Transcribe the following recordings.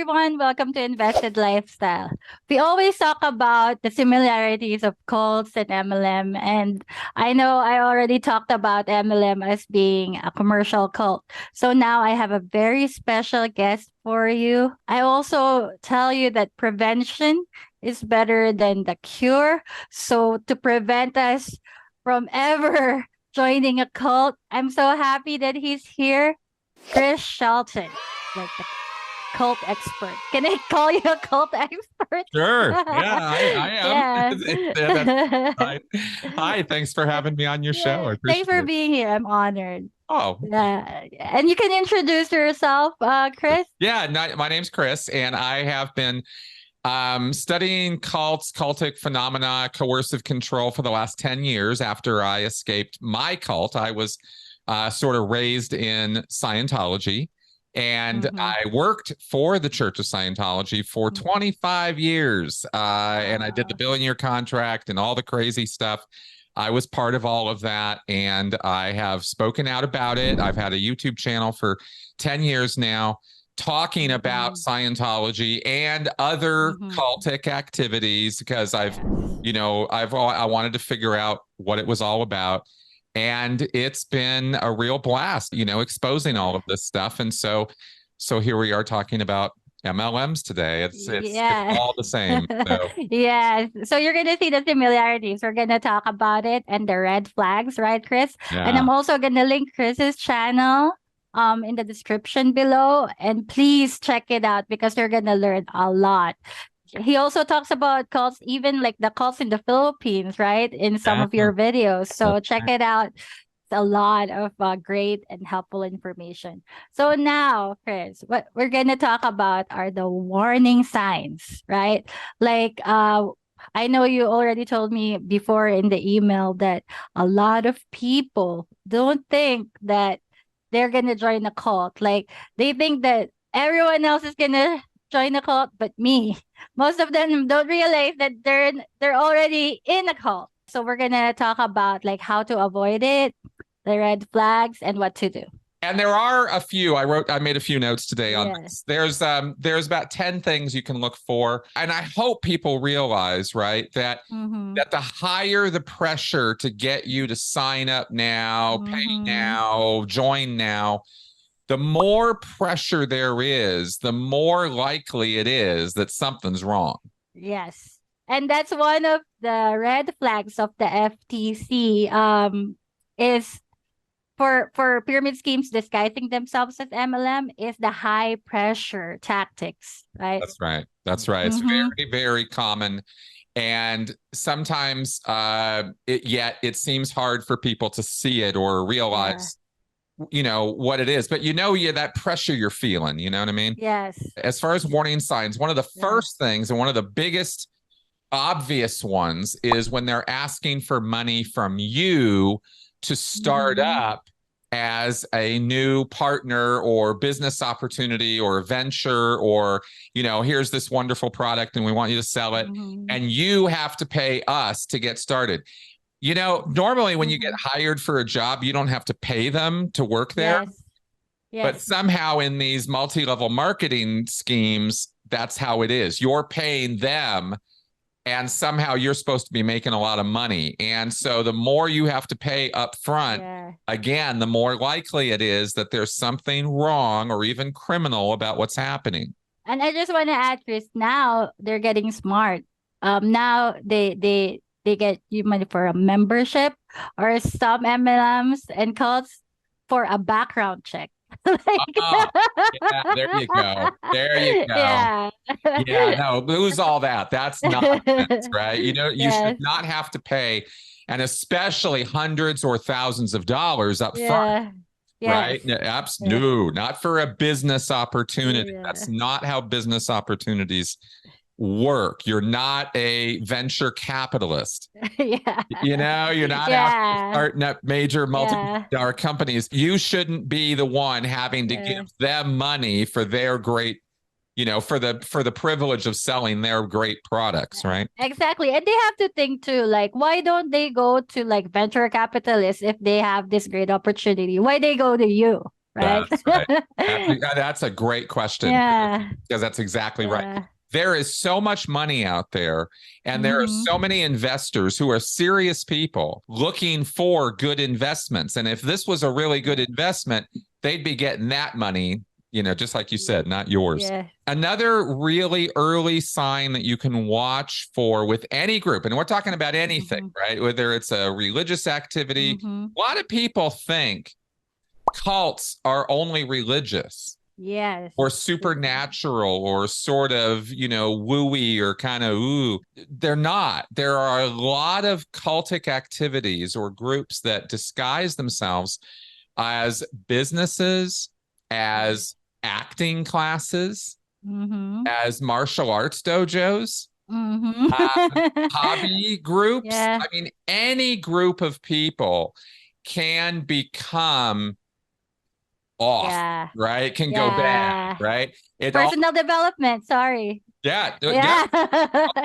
everyone. Welcome to Invested Lifestyle. We always talk about the similarities of cults and MLM. And I know I already talked about MLM as being a commercial cult. So now I have a very special guest for you. I also tell you that prevention is better than the cure. So to prevent us from ever joining a cult, I'm so happy that he's here. Chris Shelton, like the cult expert. Can I call you a cult expert? Sure. Yeah, I am. Yeah. That's fine. Hi, thanks for having me on your show. I Yeah. Thanks appreciate for it. being here. I'm honored. Oh, Yeah. And you can introduce yourself, Chris. yeah. My name's Chris, and I have been studying cults, cultic phenomena, coercive control for the last 10 years after I escaped my cult. I was sort of raised in Scientology. And I worked for the Church of Scientology for 25 years. And I did the billion-year contract and all the crazy stuff. I was part of all of that. And I have spoken out about it. I've had a YouTube channel for 10 years now talking about Scientology and other cultic activities because I wanted to figure out what it was all about. And it's been a real blast, exposing all of this stuff. And so here we are talking about MLMs today. It's all the same. So. Yes. So you're going to see the similarities. We're going to talk about it and the red flags, right, Chris? Yeah. And I'm also going to link Chris's channel in the description below. And please check it out because you're going to learn a lot. He also talks about cults, even like the cults in the Philippines, right? In some of your videos. So check it out. It's a lot of great and helpful information. So now, Chris, what we're going to talk about are the warning signs, right? Like, I know you already told me before in the email that a lot of people don't think that they're going to join a cult. Like, they think that everyone else is going to join a cult but me. Most of them don't realize that they're already in a cult. So we're gonna talk about like how to avoid it, the red flags, and what to do. And there are a few. I made a few notes today on this. There's about 10 things you can look for. And I hope people realize, right, that the higher the pressure to get you to sign up now, pay now, join now, the more pressure there is, the more likely it is that something's wrong. Yes. And that's one of the red flags of the FTC is for pyramid schemes disguising themselves as MLM is the high pressure tactics, right? That's right. That's right. It's very, very common. And sometimes it seems hard for people to see it or realize what it is, but that pressure you're feeling, you know what I mean? Yes. As far as warning signs, one of the first things and one of the biggest obvious ones is when they're asking for money from you to start up as a new partner or business opportunity or venture, or here's this wonderful product and we want you to sell it, and you have to pay us to get started. Normally when you get hired for a job, you don't have to pay them to work there. Yes. But somehow in these multi-level marketing schemes, that's how it is. You're paying them and somehow you're supposed to be making a lot of money. And so the more you have to pay up front, again, the more likely it is that there's something wrong or even criminal about what's happening. And I just want to add, Chris, now they're getting smart. Now they get you money for a membership, or some MLMs and cults for a background check. There you go. There you go. Yeah, no, lose all that. That's nonsense, right? You should not have to pay, and especially hundreds or thousands of dollars up front. Right? No, not for a business opportunity. That's not how business opportunities work. You're not a venture capitalist. You're not out starting up major multi-dollar companies. You shouldn't be the one having to give them money for their great, for the privilege of selling their great products, right? Exactly. And they have to think too, like, why don't they go to like venture capitalists if they have this great opportunity? Why they go to you? right? That's right. That's a great question Yeah. because that's exactly right. Yeah. There is so much money out there, and there are Mm-hmm. so many investors who are serious people looking for good investments. And if this was a really good investment, they'd be getting that money, just like you said, not yours. Yeah. Another really early sign that you can watch for with any group, and we're talking about anything, Mm-hmm. right? Whether it's a religious activity, Mm-hmm. a lot of people think cults are only religious Yes. or supernatural or sort of, wooey or kind of ooh. They're not. There are a lot of cultic activities or groups that disguise themselves as businesses, as acting classes, Mm-hmm. as martial arts dojos, Mm-hmm. hobby groups. Yeah. I mean, any group of people can become off, Yeah. right? It can go bad, Yeah. right? It all, Personal development. Sorry. yeah, Yeah.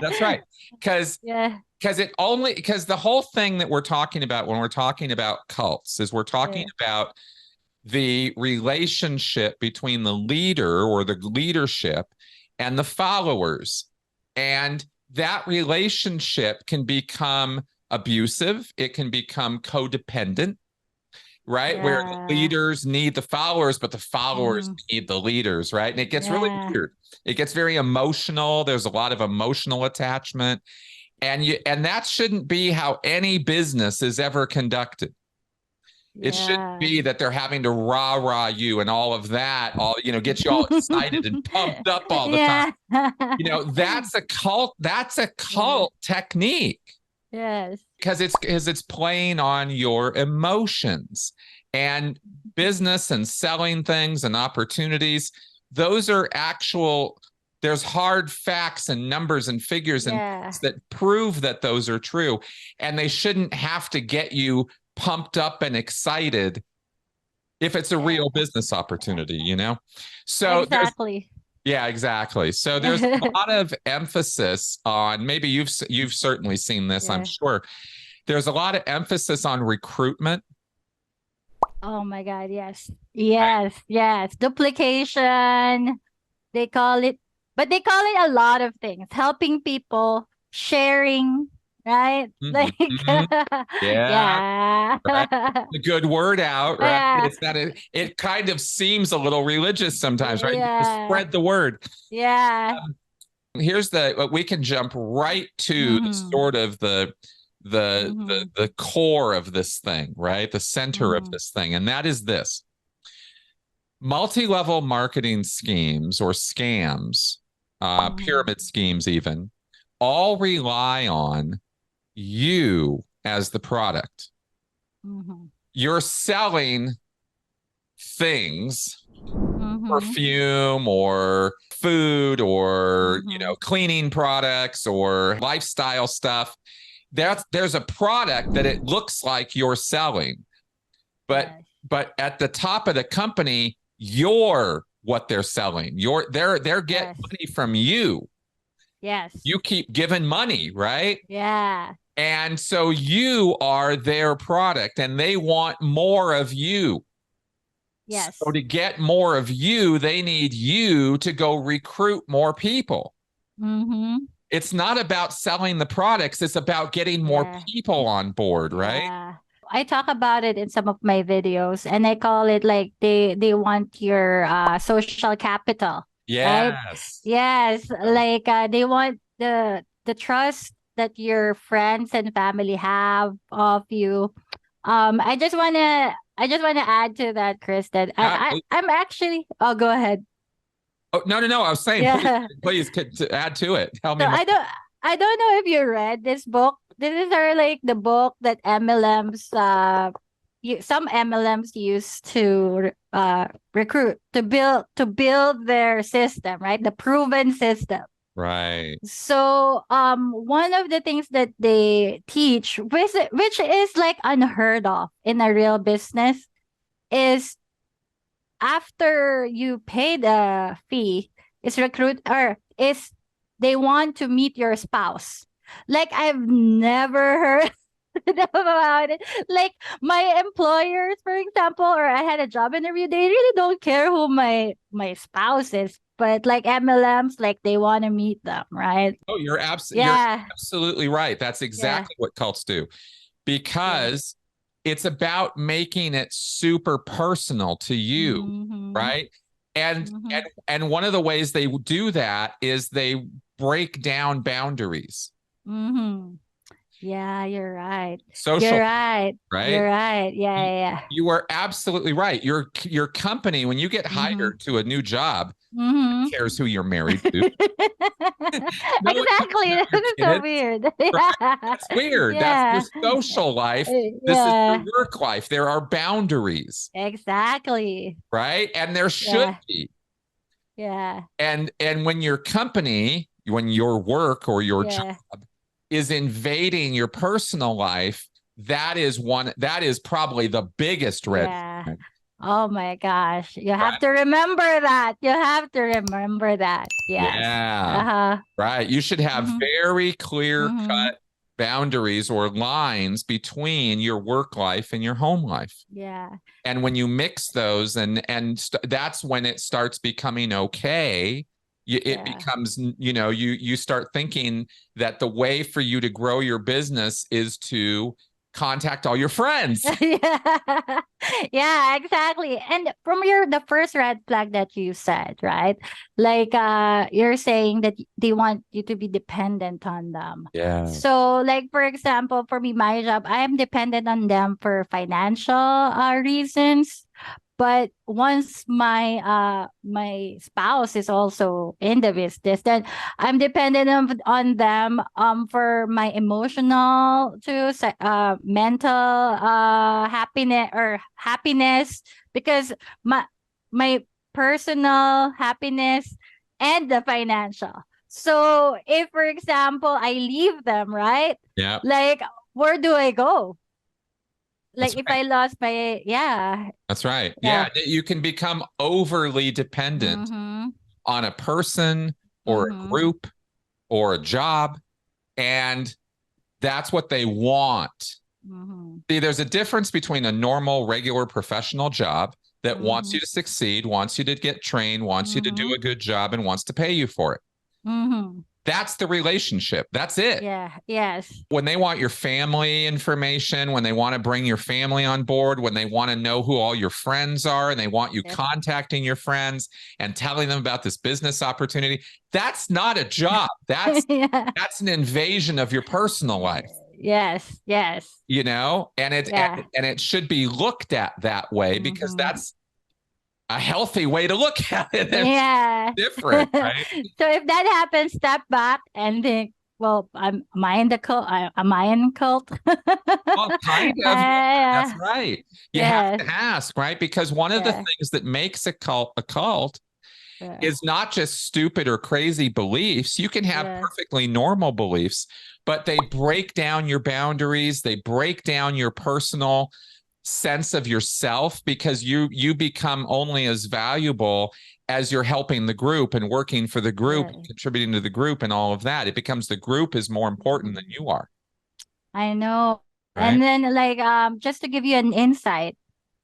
that's right. Because Yeah. because the whole thing that we're talking about when we're talking about cults is we're talking Yeah. about the relationship between the leader or the leadership and the followers. And that relationship can become abusive, it can become codependent, right? Where the Yeah. leaders need the followers, but the followers Mm-hmm. need the leaders, right? And it gets really Yeah. weird. It gets very emotional. There's a lot of emotional attachment. And that shouldn't be how any business is ever conducted. It shouldn't Yeah. be that they're having to rah-rah you and all of that, all, get you all excited and pumped up all the time. Yeah. That's a Yeah. cult technique Yes. because it's playing on your emotions and business and selling things and opportunities. Those are there's hard facts and numbers and figures and Yeah. that prove that those are true, and they shouldn't have to get you pumped up and excited if it's a Yeah. real business opportunity. So there's Exactly. yeah, exactly. So there's a lot of emphasis on, maybe you've certainly seen this, I'm Yeah. sure. There's a lot of emphasis on recruitment. Oh my God. Yes. Yes. Yes. Duplication. They call it, but they call it a lot of things. Helping people, sharing, right? Like, Mhm. Yeah, yeah. right. The good word out, right? Yeah. It's not it kind of seems a little religious sometimes, right? Just Yeah. spread the word. Yeah. Here's we can jump right to Mm-hmm. sort of Mm-hmm. the core of this thing, right? The center of Mm-hmm. this thing, and that is this: multi-level marketing schemes or scams, Mm-hmm. pyramid schemes, even all rely on you as the product. Mm-hmm. You're selling things, Mm-hmm. perfume or food or Mm-hmm. cleaning products or lifestyle stuff. There's a product that it looks like you're selling, but Yes. but at the top of the company, you're what they're selling. They're getting Yes. money from you. Yes. You keep giving money, right? Yeah. And so you are their product and they want more of you. So Yes. to get more of you, they need you to go recruit more people. Mm-hmm. It's not about selling the products, it's about getting more Yeah. people on board, right? Yeah. I talk about it in some of my videos and I call it like they want your social capital, right? Yes. Yes, like they want the trust that your friends and family have of you. I just wanna add to that, Chris, that Yeah. I'm actually, oh, go ahead. Oh, no, no, no. I was saying, please, Yeah. please to add to it. Tell So me more. I don't know if you read this book. This is like the book that MLMs some MLMs use to recruit to build their system, right? The proven system. Right. So one of the things that they teach, which is like unheard of in a real business, is after you pay the fee, is they want to meet your spouse. Like I've never heard about it. Like my employers, for example, or I had a job interview, they really don't care who my spouse is. But like MLMs, like they want to meet them, right? Oh, you're Yeah, absolutely right. That's yeah, exactly what cults do, yeah. because it's about making it super personal to you, Mm-hmm. right? And Mm-hmm. and one of the ways they do that is they break down boundaries, Mm-hmm. Yeah, you're right. You're social, right. You're right? right. Yeah, You, yeah. you are absolutely right. Your company, when you get Mm-hmm. hired to a new job, Mm-hmm. cares who you're married to. No one cares Exactly. about your That's so kids. weird. Right? Yeah. That's weird. That's your Yeah. social life. This is your Yeah. work life. There are boundaries, Exactly. right? And there should Yeah. be. Yeah. And when your company, when your work or your job Yeah. is invading your personal life, that is probably the biggest red Yeah. flag, Oh my gosh. You have right? to remember that. You have to remember that. Yes. Yeah. Uh-huh. Right. You should have Mm-hmm. very clear Mm-hmm. cut boundaries or lines between your work life and your home life. Yeah. And when you mix those, that's when it starts becoming okay. It Yeah. becomes, you start thinking that the way for you to grow your business is to contact all your friends. Yeah. Yeah, exactly. And from the first red flag that you said, right? Like you're saying that they want you to be dependent on them. Yeah. So like for example, for me, my job, I am dependent on them for financial reasons. But once my spouse is also in the business, then I'm dependent on them for my emotional to mental happiness, because my personal happiness and the financial. So if for example I leave them, right? Yeah. Like where do I go? Like That's if right. I lost my yeah, That's right. Yeah. yeah. You can become overly dependent Mhm. on a person or a Mhm. group or a job, and that's what they want. Mhm. See, there's a difference between a normal, regular professional job that wants you Mhm. to succeed, wants you to get trained, wants you to do Mhm. a good job, and wants to pay you for it. Mhm. That's the relationship. That's it. Yeah. Yes. When they want your family information, when they want to bring your family on board, when they want to know who all your friends are, and they want you Yes. contacting your friends and telling them about this business opportunity, that's not a job. Yeah. That's an invasion of your personal life, Yes. Yes. and Yeah. it should be looked at that way, because Mhm. that's a healthy way to look at it. It's Yeah. different, right? So if that happens, step back and think, well, am I in the cult? Am I in cult? Well, kind of. Yeah, that's Yeah. right. You have Yes. to ask, right? Because one of the Yeah. things that makes a cult Yeah. is not just stupid or crazy beliefs. You can have Yeah. perfectly normal beliefs, but they break down your boundaries, they break down your personal sense of yourself, because you become only as valuable as you're helping the group and working for the group Yeah. and contributing to the group and all of that. It becomes the group is more important than you are, I know. And right? then like just to give you an insight,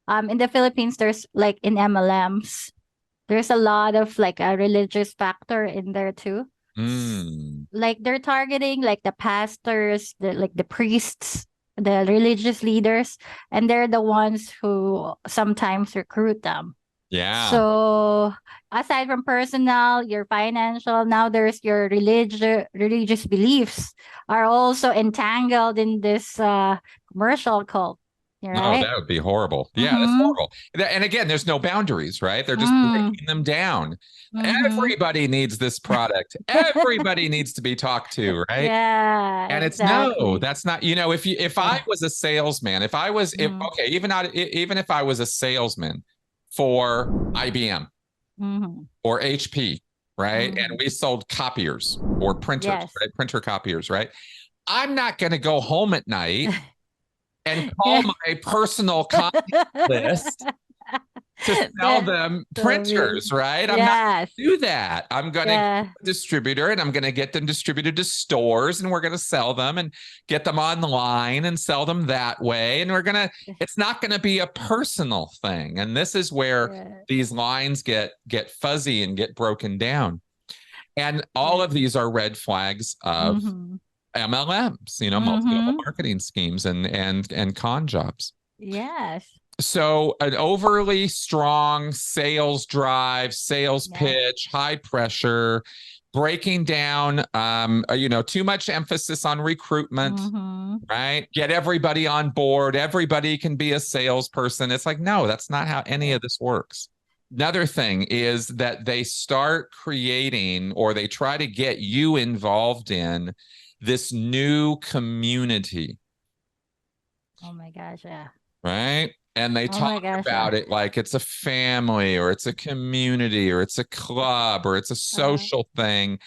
in the Philippines there's like in MLMs, there's a lot of like a religious factor in there too. Mm, Like they're targeting like the pastors, the priests, the religious leaders, and they're the ones who sometimes recruit them. yeah. So aside from personal, your financial, now there's your religious beliefs are also entangled in this commercial cult. No, Right? that would be horrible. Yeah, that's Mm-hmm. horrible. And again, there's no boundaries, right? They're just Mm. breaking them down. Mm-hmm. Everybody needs this product. Everybody needs to be talked to, right? Yeah, And it's no, exactly. that's not, if I Yeah. was a salesman, if Mm-hmm. okay, even if I was a salesman for IBM Mm-hmm. or HP, right? And Mm-hmm. we sold copiers or printers, Yes. right? Printer copiers, right? I'm not going to go home at night and call Yeah. my personal contact list to sell That's them so printers, weird. right? I'm not Yes. going to do that. I'm going to Yeah. get a distributor and I'm going to get them distributed to stores and we're going to sell them and get them online and sell them that way. And it's not going to be a personal thing. And this is where Yeah. these lines get fuzzy and get broken down. And all Yeah. of these are red flags of Mm-hmm. MLMs, multi-level Mm-hmm. marketing schemes and con jobs. Yes. So an overly strong sales drive, sales Yeah. pitch, high pressure, breaking down, too much emphasis on recruitment, Mm-hmm. right? Get everybody on board. Everybody can be a salesperson. It's like, no, that's not how any Yeah. of this works. Another thing is that they start creating or they try to get you involved in this new community, Oh my gosh. Yeah. right? And they Oh talk my gosh. Yeah. about it like it's a family or it's a community or it's a club or it's a Uh, social thing.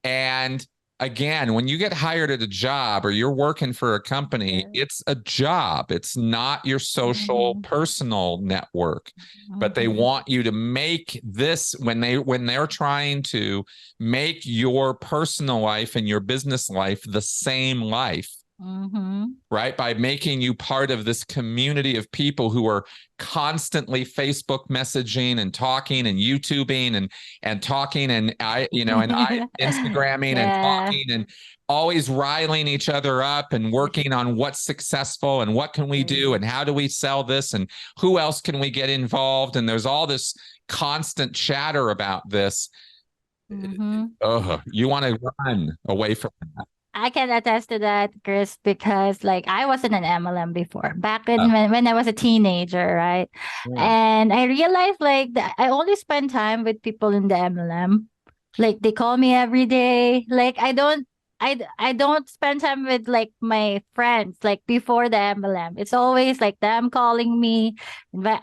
And again, when you get hired at a job or you're working for a company, yeah. it's a job. It's not your social Mm-hmm. personal network. But they Mm-hmm. want you to make this when they're trying to make your personal life and your business life the same life, Mm-hmm. right? By making you part of this community of people who are constantly Facebook messaging and talking and YouTubing and talking and Instagramming and Yeah. talking and always riling each other up and working on what's successful and what can we do Crazy. and how do we sell this and who else can we get involved? And there's all this constant chatter about this. Mm-hmm. You want to run away from that. I can attest to that, Chris, because like I was in an MLM before, back in Uh, when I was a teenager, right? yeah. And I realized like that I only spend time with people in the MLM. Like they call me every day. Like I don't spend time with like my friends like before the MLM. It's always like them calling me.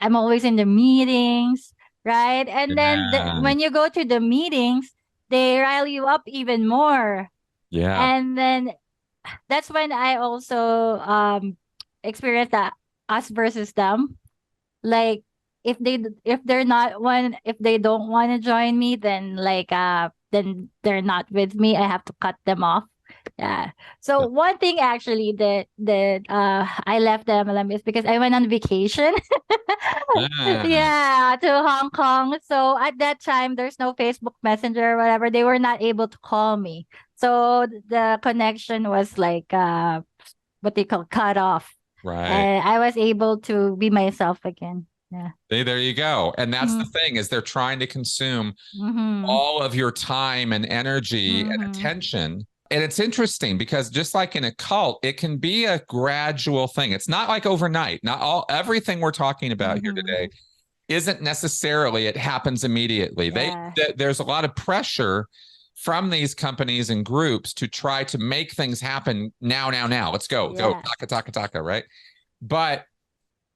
I'm always in the meetings, right? And then Yeah. when you go to the meetings, they rile you up even more. Yeah. And then that's when I also experienced that us versus them. Like if they're not one if they don't want to join me, then they're not with me. I have to cut them off. Yeah. So one thing actually that I left the MLM is because I went on vacation. Ah, Yeah, to Hong Kong. So at that time, there's no Facebook Messenger or whatever. They were not able to call me. So the connection was like what they call cut off. right. And I was able to be myself again. Yeah. Hey, there you go. And that's the Mm-hmm. thing is they're trying to consume Mm-hmm. all of your time and energy and Mm-hmm. attention. And it's interesting because just like in a cult, it can be a gradual thing. It's not like overnight. Not all everything we're talking about here Mm-hmm. today isn't necessarily it happens immediately. Yeah. There's a lot of pressure from these companies and groups to try to make things happen now. Let's go, Yes. taka, right? But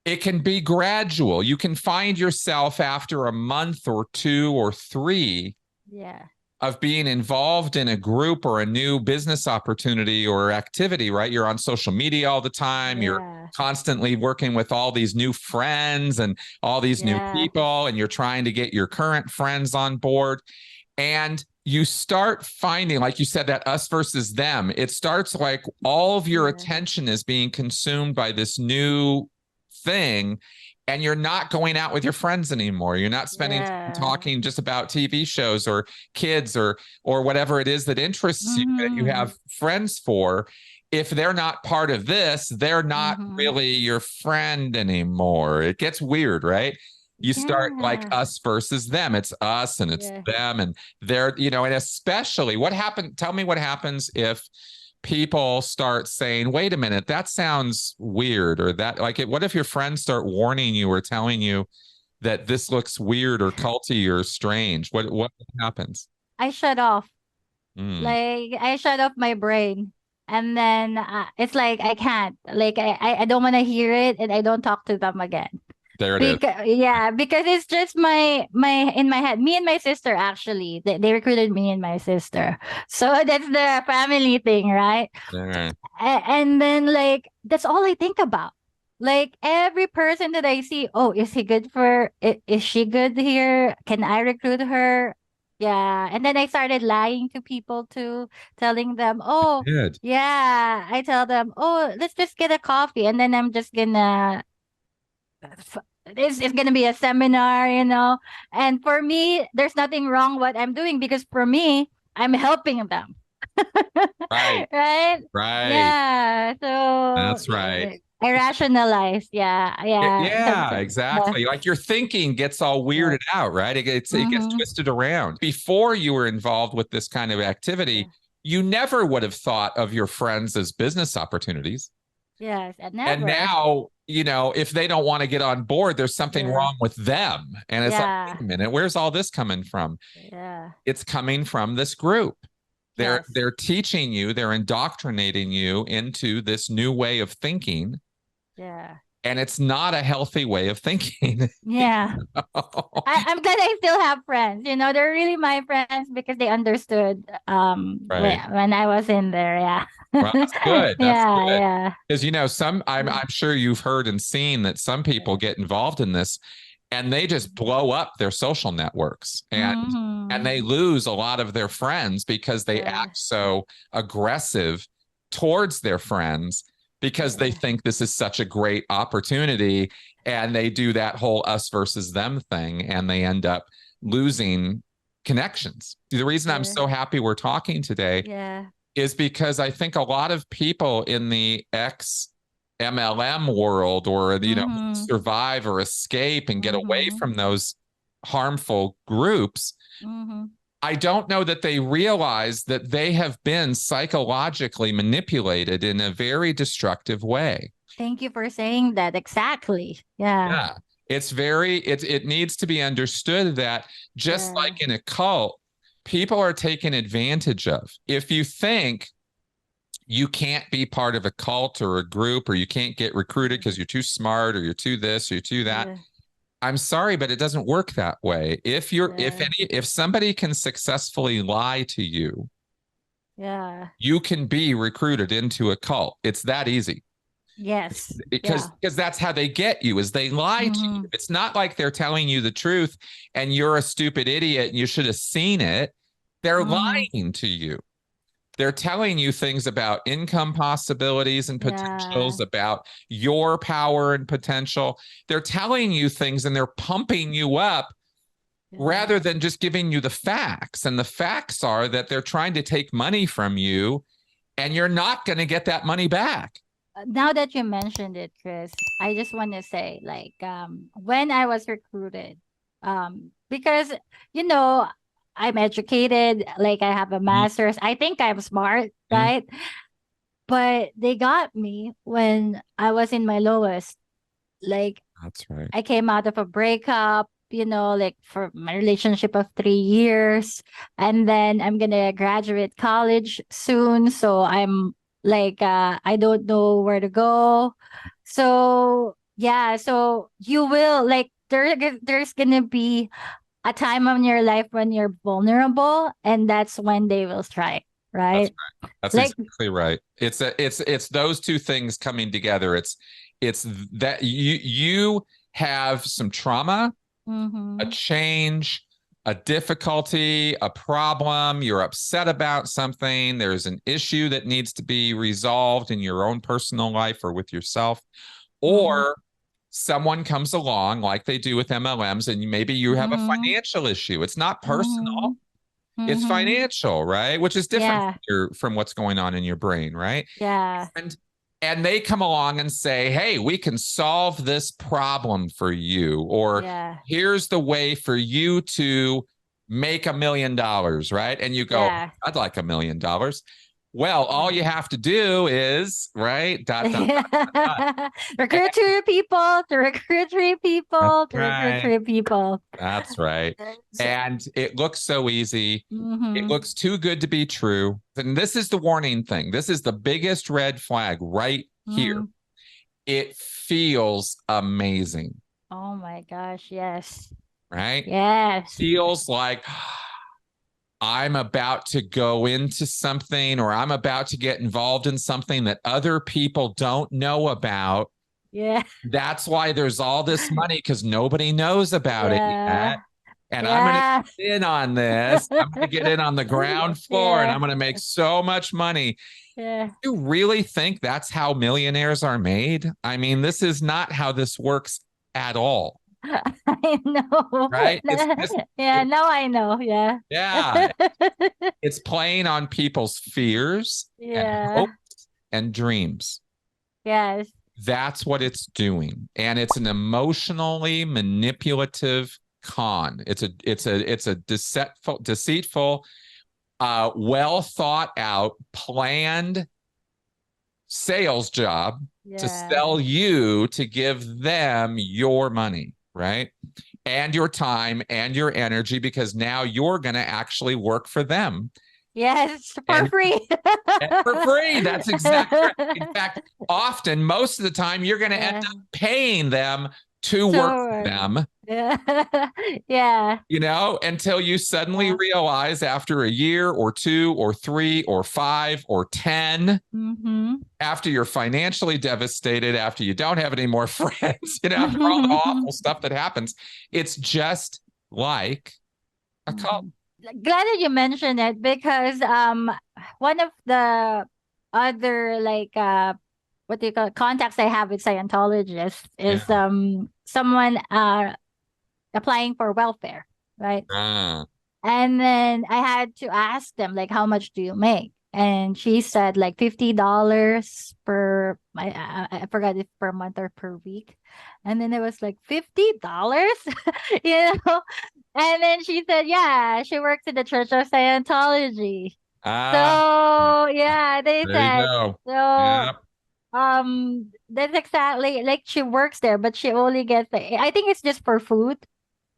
it can be gradual. You can find yourself after a month or two or three Yeah. of being involved in a group or a new business opportunity or activity, right? You're on social media all the time. You're Yeah. constantly working with all these new friends and all these new Yeah. people, and you're trying to get your current friends on board. And you start finding, like you said, that us versus them. It starts like all of your Yeah. attention is being consumed by this new thing and you're not going out with your friends anymore. You're not spending time Yeah. talking just about TV shows or kids or whatever it is that interests you that you Mm-hmm. have friends for. If they're not part of this, they're not Mm-hmm. really your friend anymore. It gets weird, right? You start like Yeah. us versus them. It's us and it's Yeah. them and they're, and especially what happened. Tell me what happens if people start saying, wait a minute, that sounds weird, or that like it, what if your friends start warning you or telling you that this looks weird or culty or strange? What happens? I shut off. Mm, Like I shut off my brain. And then it's like I can't. Like I don't want to hear it and I don't talk to them again. there it is. Because it's just my in my head. Me and my sister actually. They recruited me and my sister. So that's the family thing, right? There. And then like that's all I think about. Like every person that I see, oh, is he good for, is she good here? Can I recruit her? Yeah. And then I started lying to people too, telling them, oh, Good. yeah. I tell them, oh, let's just get a coffee. And then I'm just gonna, it's gonna be a seminar, you know. And for me, there's nothing wrong what I'm doing because for me, I'm helping them. Right. Right? Right. Yeah. So That's right. I rationalize. Yeah. Yeah. Yeah, Yeah. exactly. Like your thinking gets all Yeah. weirded out, right? It gets Mm-hmm. twisted around. Before you were involved with this kind of activity, Yeah. you never would have thought of your friends as business opportunities. Yes. And And never. now, if they don't want to get on board, there's something Yeah. wrong with them. And it's like, Yeah. wait a minute, where's all this coming from? Yeah. It's coming from this group. Yes. They're teaching you, they're indoctrinating you into this new way of thinking, Yeah. and it's not a healthy way of thinking. Yeah. I'm glad I still have friends. You know, they're really my friends because they understood Right. when I was in there. Yeah. Well, that's good. That's Yeah. good. Yeah. Because Yeah. I'm sure you've heard and seen that some people get involved in this and they just blow up their social networks, and Mm-hmm. they lose a lot of their friends because they Yeah. act so aggressive towards their friends because they Yeah. think this is such a great opportunity, and they do that whole us versus them thing, and they end up losing connections. The reason I'm Yeah. so happy we're talking today Yeah. is because I think a lot of people in the ex MLM world, or Mm-hmm. survive or escape and get away Mm-hmm. from those harmful groups, Mm-hmm. I don't know that they realize that they have been psychologically manipulated in a very destructive way. Thank you for saying that. Exactly. Yeah. Yeah. It needs to be understood that just Yeah. like in a cult, people are taken advantage of. If you think you can't be part of a cult or a group, or you can't get recruited because you're too smart, or you're too this or you're too that, Yeah. I'm sorry, but it doesn't work that way. Yeah. If somebody can successfully lie to you, Yeah. you can be recruited into a cult. It's that easy. Yes. because Yeah. because that's how they get you, is they lie to you. Mm-hmm. It's not like they're telling you the truth and you're a stupid idiot and you should have seen it. They're Mm-hmm. lying to you. They're telling you things about income possibilities and Yeah. potentials, about your power and potential. They're telling you things and they're pumping you up Yeah. rather than just giving you the facts. And the facts are that they're trying to take money from you, and you're not going to get that money back. Now that you mentioned it, Chris, I just want to say, like, when I was recruited, because you know, I'm educated, like I have a master's. I think I'm smart, Mm-hmm. right? But they got me when I was in my lowest. Like That's right. I came out of a breakup, you know, like for my relationship of 3 years. And then I'm gonna graduate college soon. So I'm like I don't know where to go. So yeah, so you will like there's gonna be a time in your life when you're vulnerable, and that's when they will strike, That's right? right. That's Like exactly right. It's those two things coming together. It's that you have some trauma, a mm-hmm, change, a difficulty, a problem, you're upset about something, there's an issue that needs to be resolved in your own personal life or with yourself, mm-hmm, or someone comes along like they do with MLMs, and maybe you have a mm-hmm, financial issue. It's not mm-hmm, personal, it's mm-hmm. financial, right? Which is different Yeah, from what's going on in your brain, right? yeah, And they come along and say, "Hey, we can solve this problem for you," or yeah, "Here's the way for you to make $1 million," right? And you go, yeah. "I'd like $1 million." Well, all Yeah. you have to do is, right, dot dot dot. Recruit three people to recruit three That's people to recruit right. three people. That's right. And it looks so easy. It Mm-hmm. looks too good to be true. And this is the warning thing. This is the biggest red flag right here. Mm-hmm. It feels amazing, Oh my gosh, yes. right? Yes. Feels like I'm about to go into something, or I'm about to get involved in something that other people don't know about. Yeah. That's why there's all this money, because nobody knows about it Yeah. yet. And I'm going to Yeah. get in on this. I'm going to get in on the ground floor and Yeah. I'm going to make so much money. Yeah. You really think that's how millionaires are made? I mean, this is not how this works at all, I know. right? It's just, Yeah, now I know. Yeah. yeah, it's playing on people's fears and Yeah. hopes and dreams. Yes. That's what it's doing. And it's an emotionally manipulative con. It's a deceitful, well thought out, planned sales job to Yeah. sell you to give them your money, right? And your time and your energy, because now you're going to actually work for them. Yes, for And free. for free. That's exactly right. In fact, often, most of the time, you're going to end Yeah. up paying them to work for So, them, yeah. Yeah. until you suddenly Yeah. realize after a year or two or three or five or 10, Mm-hmm. after you're financially devastated, after you don't have any more friends, after all the awful stuff that happens, it's just like a cult. Glad that you mentioned it because one of the other like what do you call it, contacts I have with Scientologists is Yeah. someone applying for welfare, right? Ah, And then I had to ask them like how much do you make? And she said like $50 per I forgot if per month or per week. And then it was like $50, you know? And then she said, yeah, she works in the Church of Scientology. ah, So yeah, they there you said go. so Yep. that's exactly like she works there, but she only gets I think it's just for food,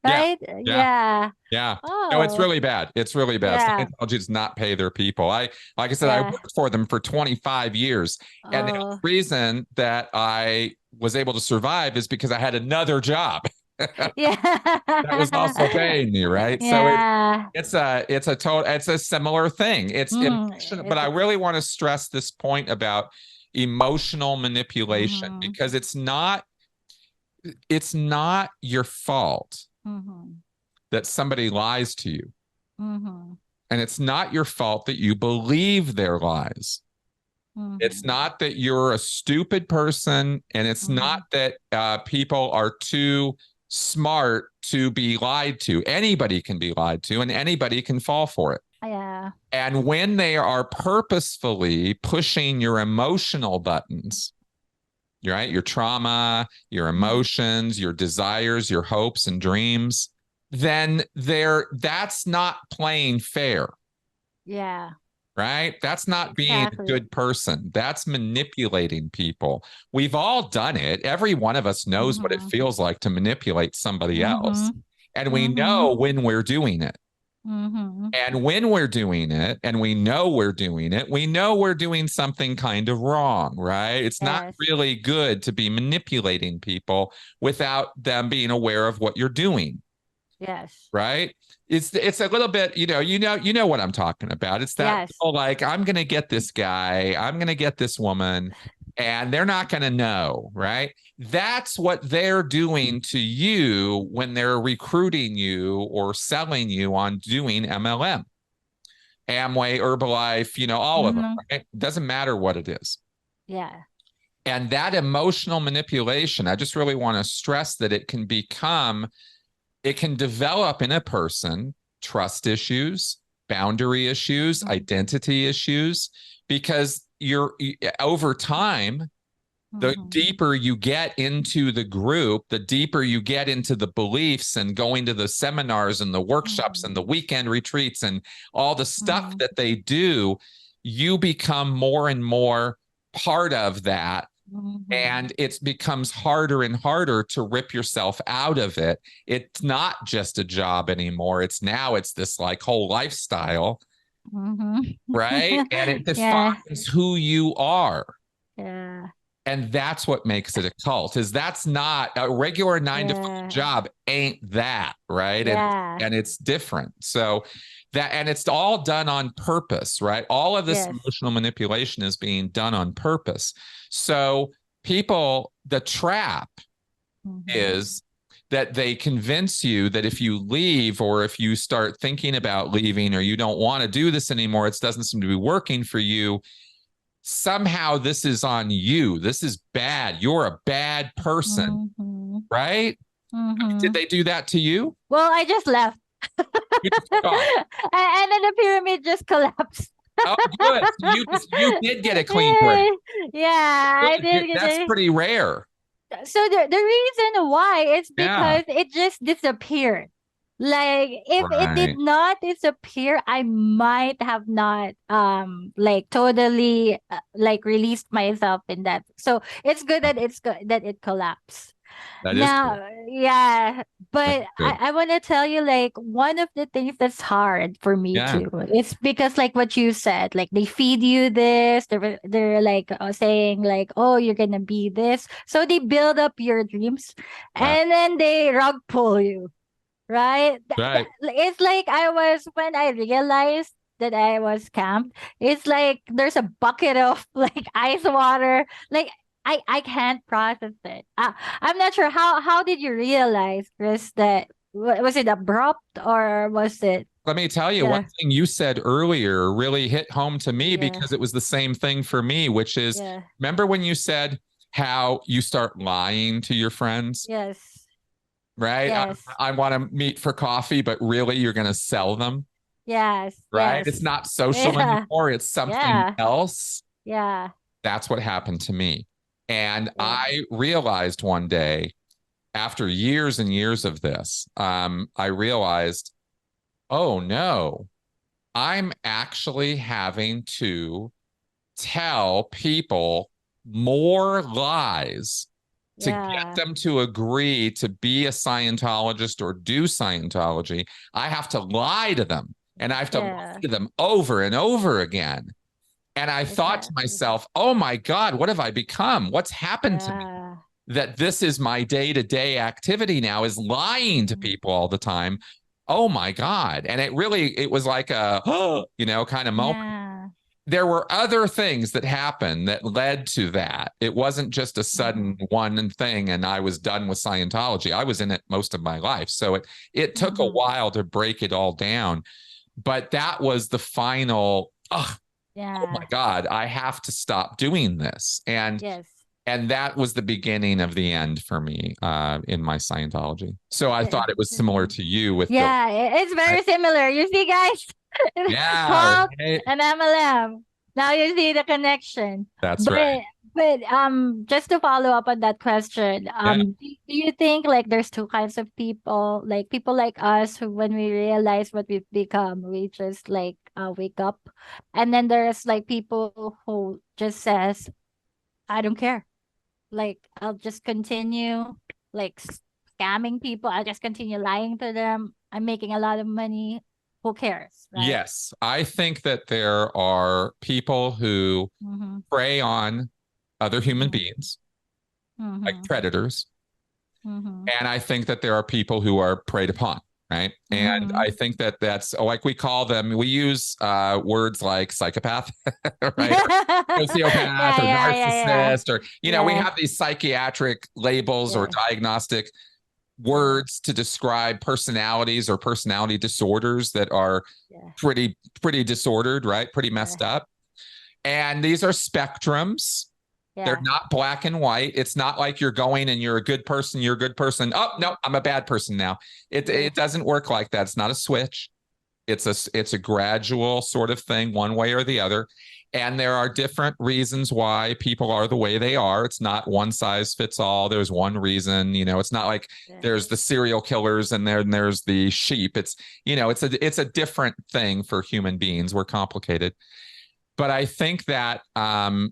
Yeah. right? Yeah. Yeah. Yeah. No, it's Oh, really bad. It's really bad. yeah. Scientology does not pay their people. Like I said, I Yeah. worked for them for 25 years. And the only Oh, reason that I was able to survive is because I had another job that was also yeah. paying me, right? So Yeah. it's a similar thing. It's emotional, but I It's really want to stress this point about emotional manipulation, mm-hmm. because it's not your fault Mm-hmm. that somebody lies to you. Mm-hmm. And it's not your fault that you believe their lies. It's Mm-hmm. not that you're a stupid person, and it's Mm-hmm. not that people are too smart to be lied to. Anybody can be lied to, and anybody can fall for it. Yeah. And when they are purposefully pushing your emotional buttons, right? Your trauma, your Mm-hmm. emotions, your desires, your hopes and dreams, then that's not playing fair, Yeah. right? That's not being a Exactly. good person. That's manipulating people. We've all done it. Every one of us knows what it Mm-hmm. feels like to manipulate somebody else. Mm-hmm. And we Mm-hmm. know when we're doing it. Mm-hmm. And when we're doing it, and we know we're doing it, we know we're doing something kind of wrong, right? It's not Yes. really good to be manipulating people without them being aware of what you're doing, Yes. right? It's a little bit, you know what I'm talking about. It's that Yes. like, I'm gonna get this guy, I'm gonna get this woman, and they're not gonna know, right? That's what they're doing to you when they're recruiting you or selling you on doing MLM. Amway, Herbalife, all of them, Mm-hmm. right? It doesn't matter what it is. Yeah. And that emotional manipulation, I just really want to stress that it can develop in a person trust issues, boundary issues, identity issues, because over time, the Mm-hmm. deeper you get into the group, the deeper you get into the beliefs and going to the seminars and the workshops and the Mm-hmm. weekend retreats and all the stuff Mm-hmm. that they do, you become more and more part of that. Mm-hmm. And it becomes harder and harder to rip yourself out of it. It's not just a job anymore. It's this like whole lifestyle, Mm-hmm. right? And it Yeah. defines who you are. Yeah. And that's what makes it a cult. Is that's not a regular 9 to 5 Yeah. job, ain't that, right? and Yeah. and it's different. So and it's all done on purpose, right? All of this Yes. emotional manipulation is being done on purpose. So people, the trap is that they convince you that if you leave, or if you start thinking about leaving, or you don't want to do this anymore, it doesn't seem to be working for you, somehow this is on you. This is bad. You're a bad person, right? Did they do that to you? Well, I just left. You just gone. And then the pyramid just collapsed. Oh, good. So you did get a clean break. Yeah, I did get That's it. pretty rare. So the reason why is because it just disappeared. Like if it did not disappear, I might have not like totally like released myself in that. So it's good that it collapsed. That is Now, good. yeah, but Good. I want to tell you, like, one of the things that's hard for me too, it's because like what you said, like they feed you this, they're like saying like, oh, you're gonna be this, so they build up your dreams, and then they rug pull you, right? Right. It's like when I realized that I was camped, it's like there's a bucket of like ice water, like I can't process it. I'm not sure how did you realize, Chris, that was it abrupt or was it? Let me tell you, one thing you said earlier really hit home to me because it was the same thing for me, which is, remember when you said how you start lying to your friends? Yes. Right? Yes. I want to meet for coffee, but really you're going to sell them. Yes. Right? Yes. It's not social anymore. It's something else. Yeah. That's what happened to me. And I realized one day, after years and years of this, I realized, oh no, I'm actually having to tell people more lies to get them to agree to be a Scientologist or do Scientology. I have to lie to them, and I have to lie to them over and over again. And I thought to myself, oh my God, what have I become? What's happened to me? That this is my day-to-day activity now, is lying to people all the time. Oh my God. And it was like a, kind of moment. There were other things that happened that led to that. It wasn't just a sudden one thing and I was done with Scientology. I was in it most of my life. So it took a while to break it all down. But that was the final, oh my God, I have to stop doing this. And that was the beginning of the end for me in my Scientology. So I thought it was similar to you with it's very similar. You see, guys? Cult and MLM. Now you see the connection. That's right. But just to follow up on that question, do you think like there's two kinds of people like us who, when we realize what we've become, we just like wake up, and then there's like people who just says, I don't care, like I'll just continue like scamming people, I'll just continue lying to them, I'm making a lot of money, who cares, right? Yes, I think that there are people who prey on other human beings, like predators. And I think that there are people who are preyed upon, right? And I think that that's like, we call them, we use words like psychopath, right? Sociopath or narcissist, or, we have these psychiatric labels or diagnostic words to describe personalities or personality disorders that are pretty disordered, right? Pretty messed up. And these are spectrums. They're not black and white. It's not like you're going and you're a good person, you're a good person. Oh, no, I'm a bad person now. It doesn't work like that. It's not a switch. It's a gradual sort of thing, one way or the other. And there are different reasons why people are the way they are. It's not one size fits all. There's one reason, it's not like there's the serial killers and there's the sheep. It's, it's a different thing for human beings. We're complicated. But I think that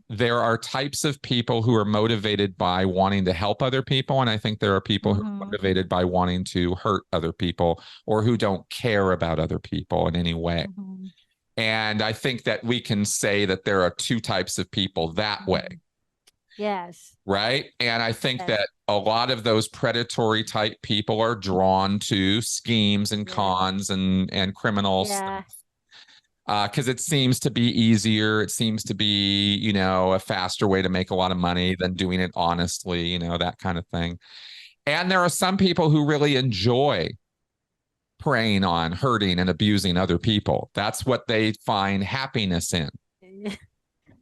there are types of people who are motivated by wanting to help other people. And I think there are people who are motivated by wanting to hurt other people, or who don't care about other people in any way. And I think that we can say that there are two types of people that way. Yes. Right. And I think that a lot of those predatory type people are drawn to schemes and cons and criminal stuff. because it seems to be easier. It seems to be, a faster way to make a lot of money than doing it honestly, that kind of thing. And there are some people who really enjoy preying on, hurting, and abusing other people. That's what they find happiness in.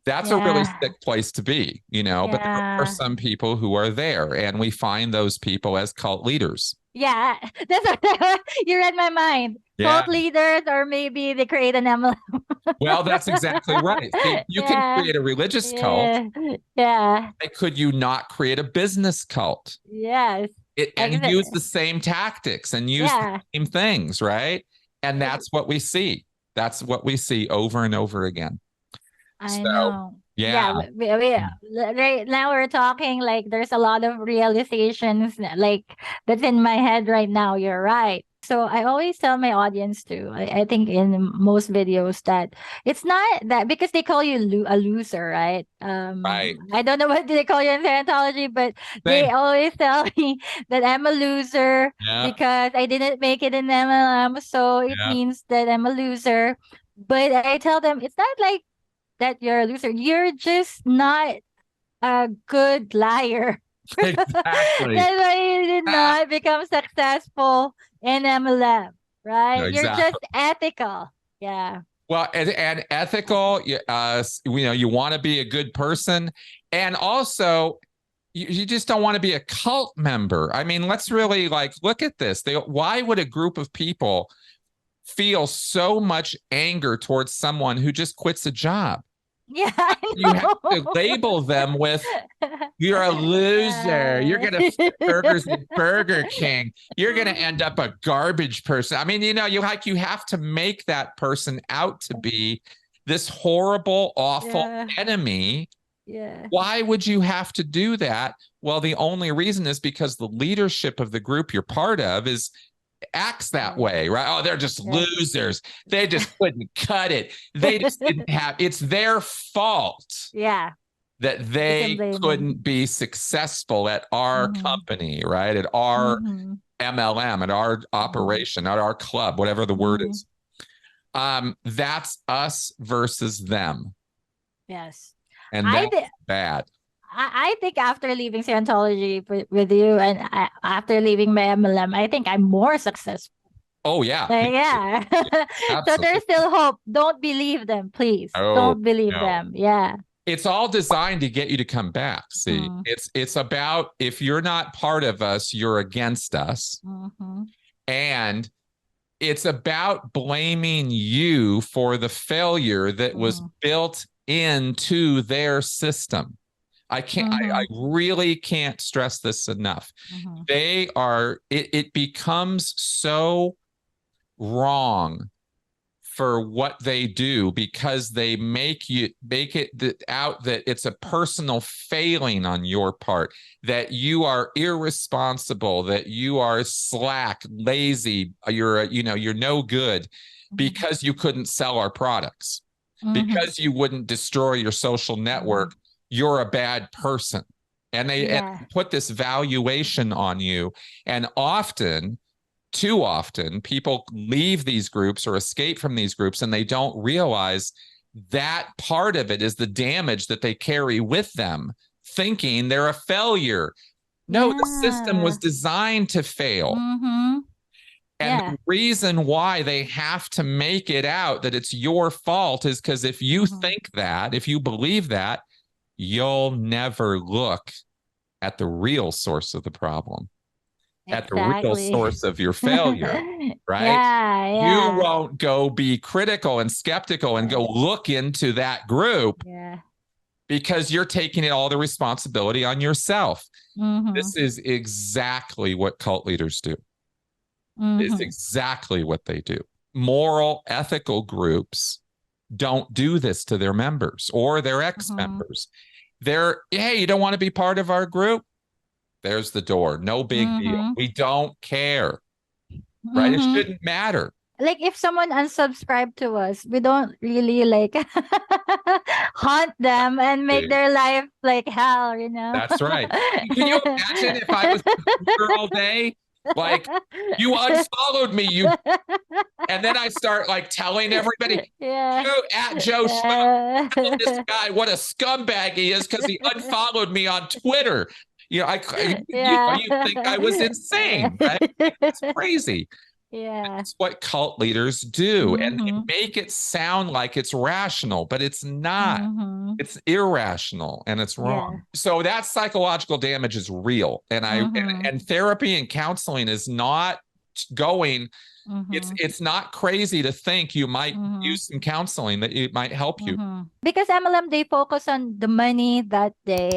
That's a really Yeah. sick place to be, but there are Yeah. some people who are there, and we find those people as cult leaders. Yeah. That's what you read my mind. Yeah. Cult leaders, or maybe they create an MLM. Well, that's exactly right. See, you can Yeah. create a religious cult. Yeah. Yeah. Could you not create a business cult? Yes. And use the same tactics and use the same things, right? And that's what we see. That's what we see over and over again. I know. Yeah. Right now we're talking like there's a lot of realizations like that's in my head right now. You're right. So I always tell my audience too, I think in most videos, that it's not that because they call you a loser, right? Right. I don't know what they call you in Scientology, but they always tell me that I'm a loser because I didn't make it in MLM. So it means that I'm a loser. But I tell them it's not like that you're a loser. You're just not a good liar. Exactly. That's why you did not become successful in MLM, right? No, You're just ethical. Yeah. Well, and ethical, you want to be a good person. And also, you just don't want to be a cult member. I mean, let's really look at this. Why would a group of people feel so much anger towards someone who just quits a job? Yeah, I know. You have to label them with, you're a loser. You're going to flip burgers at Burger King. You're going to end up a garbage person. I mean, you have to make that person out to be this horrible, awful enemy. Yeah. Why would you have to do that? Well, the only reason is because the leadership of the group you're part of acts that way, right? Oh, they're just losers. They just couldn't cut it. They just didn't have, it's their fault. Yeah. That they couldn't be successful at our company, right? At our MLM, at our operation, at our club, whatever the word is. That's us versus them. Yes. And that's bad. I think after leaving Scientology with you and after leaving my MLM, I think I'm more successful. Oh, yeah. Yeah. So there's still hope. Don't believe them, please. Don't believe them. Yeah. It's all designed to get you to come back. See, it's about, if you're not part of us, you're against us. And it's about blaming you for the failure that was built into their system. I really can't stress this enough. It becomes so wrong for what they do because they make it out that it's a personal failing on your part, that you are irresponsible, that you are slack, lazy, you're no good because you couldn't sell our products, because you wouldn't destroy your social network. You're a bad person. And they put this valuation on you. And too often, people leave these groups or escape from these groups, and they don't realize that part of it is the damage that they carry with them, thinking they're a failure. No, the system was designed to fail. And the reason why they have to make it out that it's your fault is because if you think that, if you believe that, you'll never look at the real source of the problem, at the real source of your failure, right? You won't go be critical and skeptical and go look into that group because you're taking all the responsibility on yourself. This is exactly what cult leaders do. It's exactly what they do. Moral, ethical groups don't do this to their members or their ex-members. Hey, you don't want to be part of our group? There's the door. No big deal. We don't care. Right? It shouldn't matter. Like if someone unsubscribed to us, we don't really haunt them and make their life like hell, That's right. Can you imagine if I was here all day Like, you unfollowed me, you. And then I start like telling everybody, Yeah. Joe Schmo, Yeah. tell this guy what a scumbag he is because he unfollowed me on Twitter. Yeah. You think I was insane, right? It's crazy. Yeah. It's what cult leaders do, and they Mm-hmm. make it sound like it's rational, but it's not. Mm-hmm. It's irrational and it's Yeah. wrong. So that psychological damage is real. Mm-hmm. And therapy and counseling is not going, Mm-hmm. it's not crazy to think you might Mm-hmm. use some counseling that it might help you. Mm-hmm. Because MLM, they focus on the money that they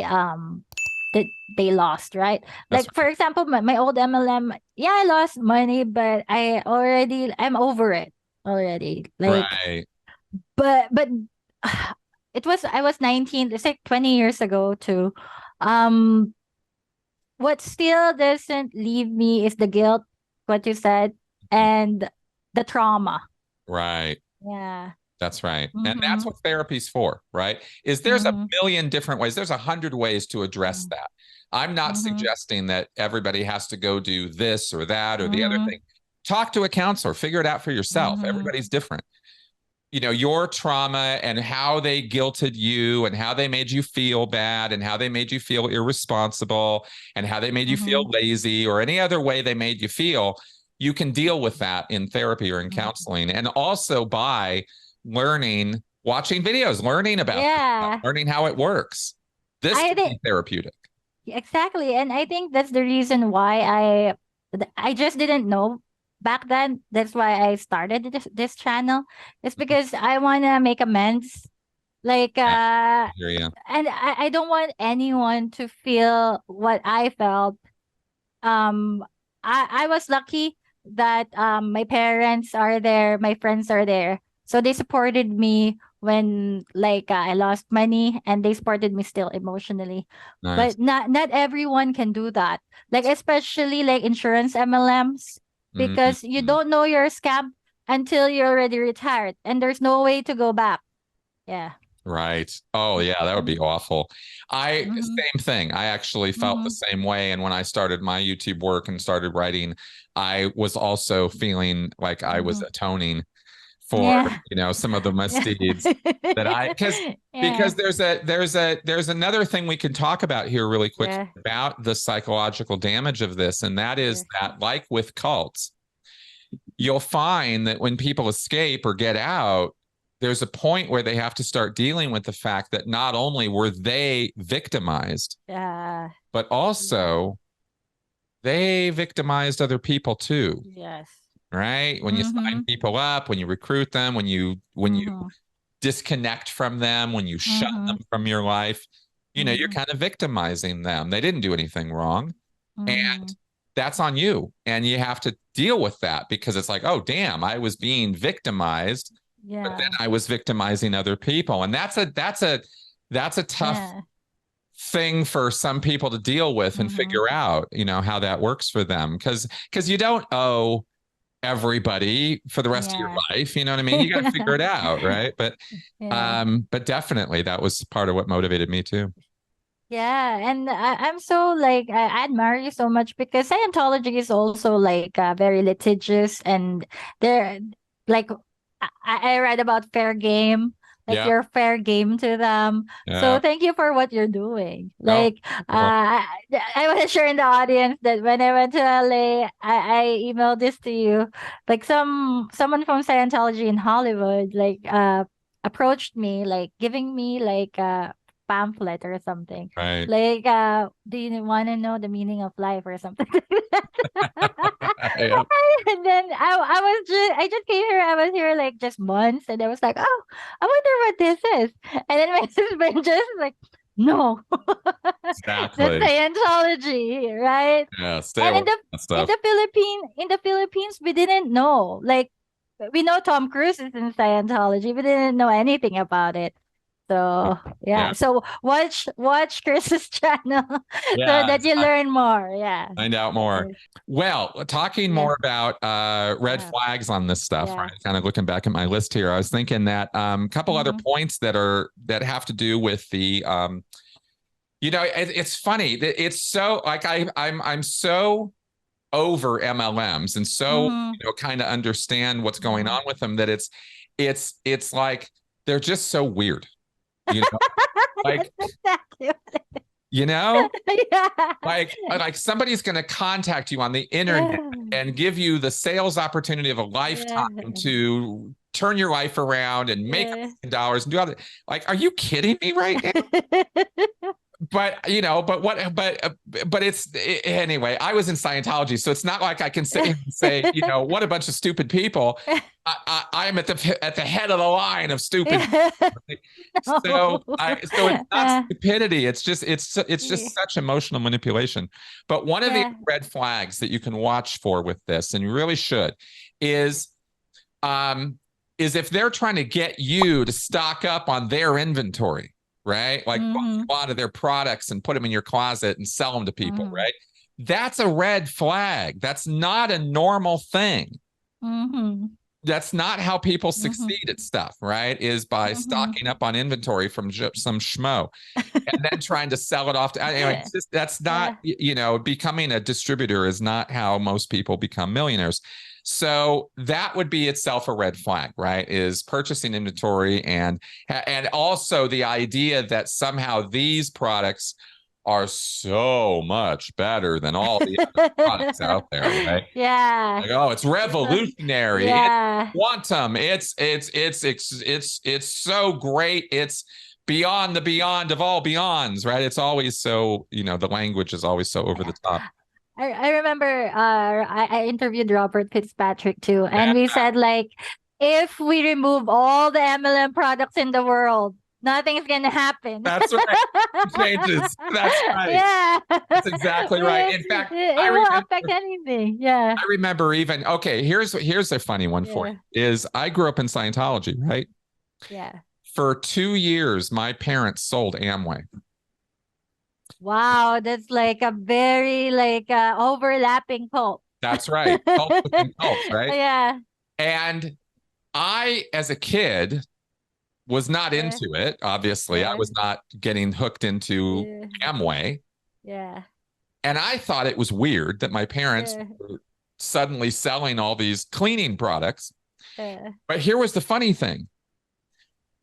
lost, right? That's Like for example, my old MLM, yeah, I lost money, but I'm over it already. Like, right. but I was 19, it's like 20 years ago too. Um, what still doesn't leave me is the guilt, what you said, and the trauma. Right. Yeah. That's right. And that's Mm-hmm. what therapy's for, right? Is there's a Mm-hmm. million different ways. There's 100 ways to address that. I'm not Mm-hmm. suggesting that everybody has to go do this or that or the other Mm-hmm. thing. Talk to a counselor, figure it out for yourself. Mm-hmm. Everybody's different. Your trauma and how they guilted you and how they made you feel bad and how they made you feel irresponsible and how they made you feel Mm-hmm. lazy or any other way they made you feel, you can deal with that in therapy or in Mm-hmm. counseling. And also by learning, watching videos, learning about this stuff, Yeah. learning how it works. This I can think be therapeutic. exactly. And I think that's the reason why I just didn't know back then. That's why I started this channel. It's because I wanna make amends. Like Yeah, I hear you. and I don't want anyone to feel what I felt. um I was lucky that my parents are there, my friends are there. So they supported me when like I lost money, and they supported me still emotionally. Nice. But not everyone can do that. Like especially like insurance MLMs, because you Mm-hmm. don't know you're scammed until you're already retired and there's no way to go back. Yeah. Right. Oh, yeah, that would be awful. Mm-hmm. Same thing. I actually felt the Mm-hmm. same way. And when I started my YouTube work and started writing, I was also feeling like I was Mm-hmm. atoning for, Yeah. some of the Yeah. misdeeds that Yeah. because there's another thing we can talk about here really quickly Yeah. about the psychological damage of this. And that is Sure. that, like with cults, you'll find that when people escape or get out, there's a point where they have to start dealing with the fact that not only were they victimized, Yeah. but also they victimized other people too, Yes. right? When you sign Mhm. people up, when you recruit them, when you Mhm. disconnect from them, when you shut them Mhm. from your life, you're Mhm. kind of victimizing them. They didn't do anything wrong. And Mhm. that's on you. And you have to deal with that because it's like, oh, damn, I was being victimized, but then Yeah. I was victimizing other people. And that's a tough Yeah. thing for some people to deal with and Mhm. figure out, how that works for them. Because you don't owe everybody for the rest of your Yeah. life. You know what I mean? You got to figure it out, right? Yeah. But definitely that was part of what motivated me too. Yeah, and I'm so like I admire you so much because Scientology is also like very litigious, and they're like I read about fair game, like Yeah. you're fair game to them. So Yeah. thank you for what you're doing. Oh, Like cool. I want to share in the audience that when I went to LA, I emailed this to you. Like someone from Scientology in Hollywood like approached me like giving me like pamphlet or something. Right. Like, do you want to know the meaning of life or something? Yeah. And then I just came here. I was here like just months, and I was like, oh, I wonder what this is. And then my husband just like, no, that's Exactly. Scientology, right? Yeah. Stay And away from that stuff. In the Philippines, we didn't know. Like, we know Tom Cruise is in Scientology. We didn't know anything about it. So Yeah. yeah. So watch Chris's channel so Yeah. that you learn more. Yeah. Find out more. Okay. Well, talking Yeah. more about red Yeah. flags on this stuff, right? Yeah. Kind of looking back at my list here, I was thinking that couple other Mm-hmm. points that have to do with the it's funny that it's so like I'm so over MLMs and so kind of understand what's going on with them that it's like they're just so weird, like exactly. yeah, Yeah. like somebody's going to contact you on the internet and give you the sales opportunity of a lifetime to turn your life around and make $1 million and do all that. Like, are you kidding me right now? But anyway, I was in Scientology, so it's not like I can sit here and say, what a bunch of stupid people. I'm at the head of the line of stupid. So it's not stupidity. It's just such emotional manipulation. But one of the red flags that you can watch for with this, and you really should, is if they're trying to get you to stock up on their inventory. Right? Like buy a lot of their products and put them in your closet and sell them to people, right? That's a red flag. That's not a normal thing. That's not how people succeed at stuff, right? Is by stocking up on inventory from some schmo and then trying to sell it off to anyway. That's not, becoming a distributor is not how most people become millionaires. So that would be itself a red flag, right? Is purchasing inventory and also the idea that somehow these products are so much better than all the other products out there, right? Yeah. Like, oh, it's revolutionary. Yeah. It's quantum. It's so great. It's beyond the beyond of all beyonds, right? It's always so, the language is always so over the top. I remember I interviewed Robert Fitzpatrick too, and we said like, if we remove all the MLM products in the world, nothing's gonna happen. That's right. It changes. That's right. Yeah. That's exactly right. In fact, it won't affect anything. Yeah. I remember even here's a funny one for you. Is I grew up in Scientology, right? Yeah. For 2 years, my parents sold Amway. Wow, that's like a very overlapping cult. That's right. Cults within cults, right? Yeah. And I, as a kid, was not into it. Obviously, I was not getting hooked into Amway. Yeah. And I thought it was weird that my parents were suddenly selling all these cleaning products. But here was the funny thing.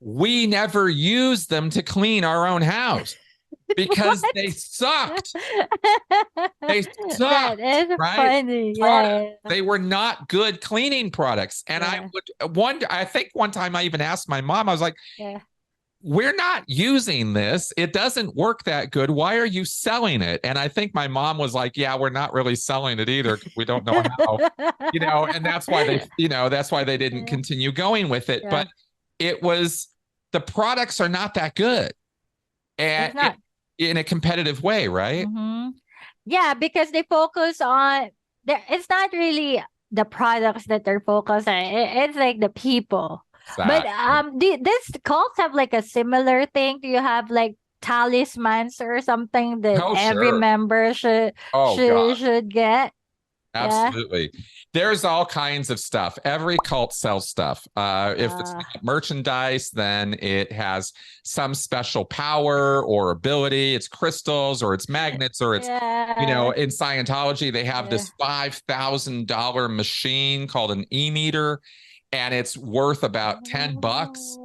We never used them to clean our own house because they sucked. They sucked. That is funny. Yeah. They were not good cleaning products. And I think one time I even asked my mom, I was like, we're not using this. It doesn't work that good. Why are you selling it? And I think my mom was like, yeah, we're not really selling it either. We don't know how, and that's why they didn't continue going with it. But the products are not that good. And in a competitive way, right? Yeah, because they focus on it's not really the products that they're focused on. It's like the people. Exactly. But this cults have like a similar thing? Do you have like talismans or something that every member should get? Absolutely. There's all kinds of stuff. Every cult sells stuff. If it's merchandise, then it has some special power or ability. It's crystals or it's magnets or it's, in Scientology, they have this $5,000 machine called an e-meter, and it's worth about $10.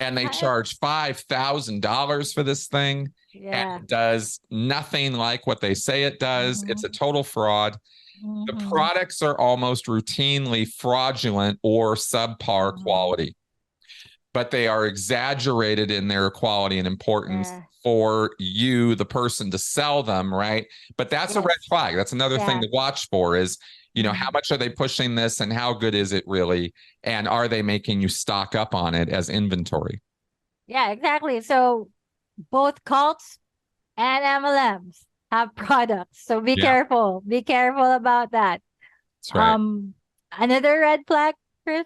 And they charge $5,000 for this thing. And it does nothing like what they say it does. It's a total fraud. The products are almost routinely fraudulent or subpar quality, but they are exaggerated in their quality and importance for you, the person, to sell them, right? But that's a red flag. That's another thing to watch for is, how much are they pushing this and how good is it really? And are they making you stock up on it as inventory? Yeah, exactly. So both cults and MLMs have products. So be careful. Be careful about that. That's right. Another red flag, Chris?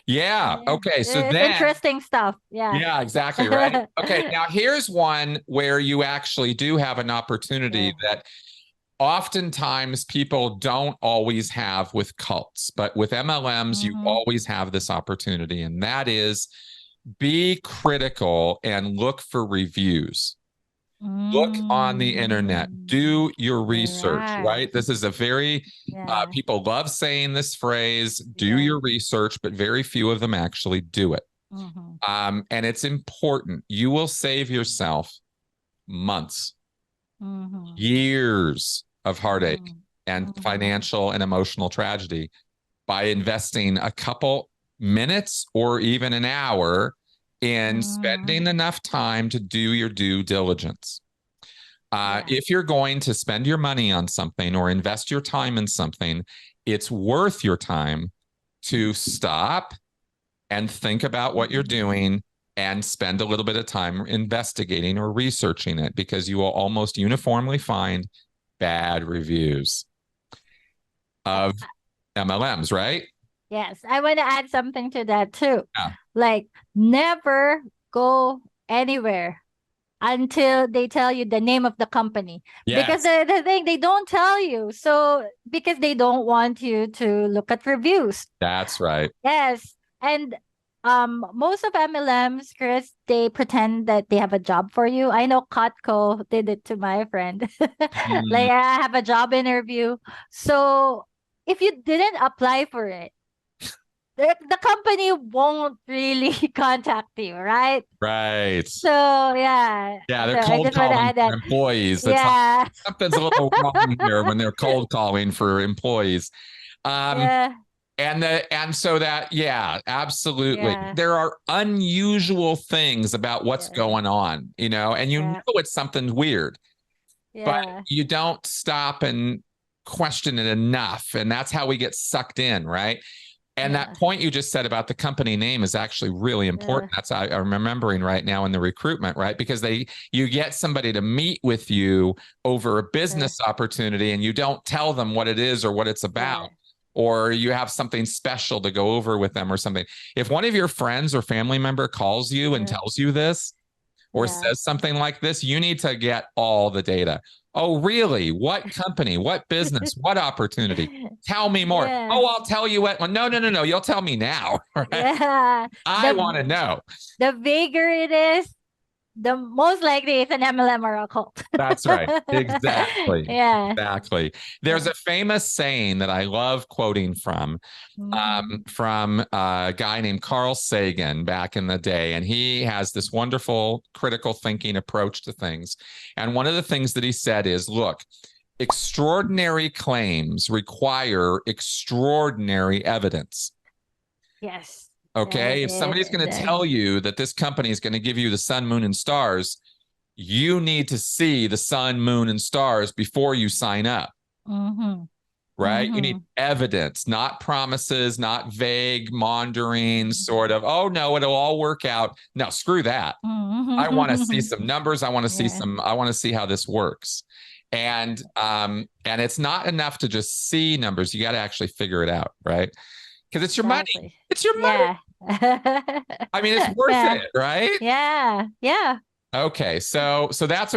Yeah. Okay. So it's interesting stuff. Yeah. Yeah, exactly. Right. Okay. Now here's one where you actually do have an opportunity that oftentimes people don't always have with cults, but with MLMs, you always have this opportunity. And that is be critical and look for reviews. Look on the internet, do your research, Right. right? This is a very, Yeah. people love saying this phrase, do Yeah. your research, but very few of them actually do it. Mhm. And it's important. You will save yourself months, Mhm. years of heartache Mhm. and Mhm. financial and emotional tragedy by investing a couple minutes or even an hour in Mhm. spending enough time to do your due diligence. Yeah. If you're going to spend your money on something or invest your time in something, it's worth your time to stop and think about what you're doing and spend a little bit of time investigating or researching it, because you will almost uniformly find bad reviews I, of I- MLMs, right? yes, I want to add something to that too. Yeah. Like, never go anywhere until they tell you the name of the company, because Yes, the thing, they don't tell you, so because they don't want you to look at reviews. that's right. Yes. And most of MLMs, Chris, they pretend that they have a job for you. I know Cutco did it to my friend. Mm, Like, I have a job interview. So if you didn't apply for it, the company won't really contact you, right? right. So yeah. Yeah, they're So I cold just want to calling add for that. employees. That's Yeah. something's a little wrong here when they're cold calling for employees. Um, Yeah. and so that, yeah, absolutely. Yeah. There are unusual things about what's Yeah. going on, and you Yeah. know it's something weird, but Yeah. you don't stop and question it enough. And that's how we get sucked in, right? And that Yeah. point you just said about the company name is actually really Yeah. important. That's I'm remembering right now in the recruitment, right? Because you get somebody to meet with you over a Yeah. business opportunity, and you don't tell them what it is or what it's about, Yeah. or you have something special to go over with them or something. If one of your friends or family member calls you and Yeah. tells you this, or Yeah. says something like this, you need to get all the data. Oh, really? What company? What business? What opportunity? Tell me more. Yeah. Oh, I'll tell you what. Well, no, no, no, no. You'll tell me now. Right? Yeah. I The want to know. the vaguer it is, the most likely it's an MLM or a cult. That's right. Exactly. Yeah. Exactly. There's Yeah. a famous saying that I love quoting Mm-hmm. from a guy named Carl Sagan back in the day. And he has this wonderful critical thinking approach to things. And one of the things that he said is, look, extraordinary claims require extraordinary evidence. Yes. Okay. If somebody's going to tell you that this company is going to give you the sun, moon, and stars, you need to see the sun, moon, and stars before you sign up. Mm-hmm. Right? You need Mm-hmm. evidence, not promises, not vague, maundering sort Mm-hmm. of, oh no, it'll all work out. No, screw that. I want to see Mm-hmm. some numbers. Yeah. I want to see how this works. And it's not enough to just see numbers. You got to actually figure it out, right? Because it's your money. Exactly. It's your money. Yeah. I mean, it's worth Yeah. it, right? Yeah. Yeah. Okay, so that's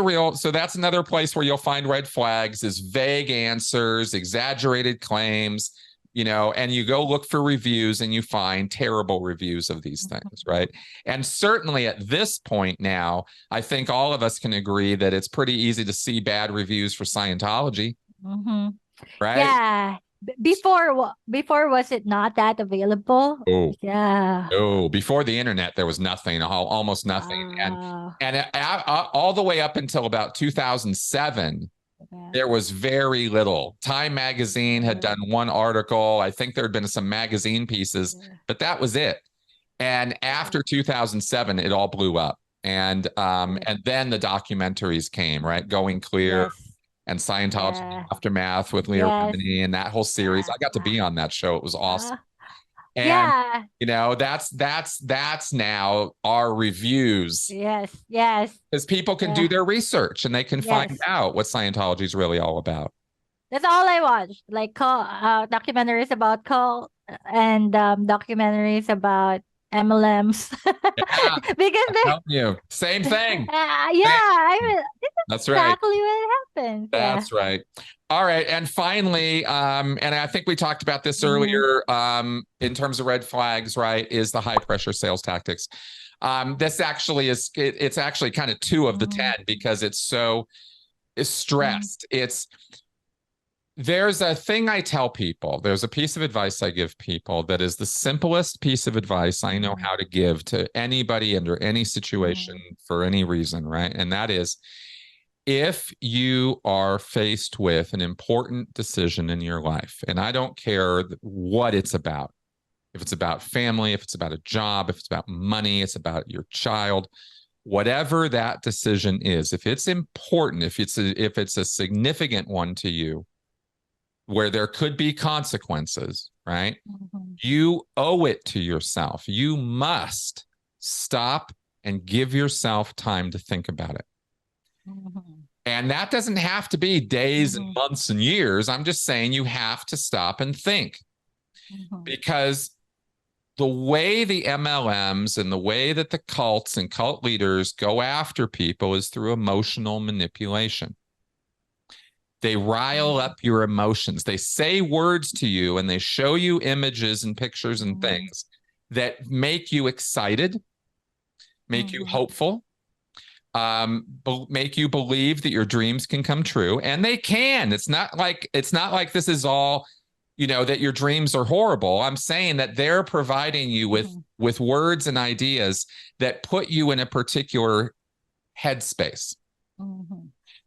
another place where you'll find red flags is vague answers, exaggerated claims, and you go look for reviews and you find terrible reviews of these things, right? And certainly at this point now, I think all of us can agree that it's pretty easy to see bad reviews for Scientology, Mm-hmm. right? Yeah. Before, was it not that available? Oh, Yeah. oh, before the internet, there was nothing, almost nothing. And Wow. and all the way up until about 2007, Yeah. there was very little. Time magazine had Yeah. done one article. I think there had been some magazine pieces, Yeah. but that was it. And Yeah. after 2007, it all blew up. Yeah. And then the documentaries came, right? Going Clear Yes. and Scientology Yeah. Aftermath with Leah Yes. Remini and that whole series. Yeah. I got to be on that show. It was awesome. Uh, And yeah. that's now our reviews, Yes. Yes. because people can do Yeah. their research and they can find Yes. out what Scientology is really all about. That's all I watched. Like, documentaries about cult, and documentaries about MLMs. Yeah, Because they, help you. Same thing. yeah, I mean, this is That's right. exactly what happens. Yeah. That's right. All right. And finally, and I think we talked about this Mm-hmm. earlier, in terms of red flags, right, is the high pressure sales tactics. This actually it's actually kind of 2 of the 10 because it's stressed. There's a thing I tell people, there's a piece of advice I give people that is the simplest piece of advice I know how to give to anybody under any situation for any reason, right? And that is, if you are faced with an important decision in your life, and I don't care what it's about, if it's about family, if it's about a job, if it's about money, it's about your child, whatever that decision is, if it's important, if it's a significant one to you, where there could be consequences, right? You owe it to yourself. You must stop and give yourself time to think about it. And that doesn't have to be days and months and years. I'm just saying you have to stop and think, because the way the MLMs and the way that the cults and cult leaders go after people is through emotional manipulation. They rile up your emotions. They say words to you and they show you images and pictures and things that make you excited, make you hopeful, make you believe that your dreams can come true. And they can. It's not like this is all, that your dreams are horrible. I'm saying that they're providing you with words and ideas that put you in a particular headspace.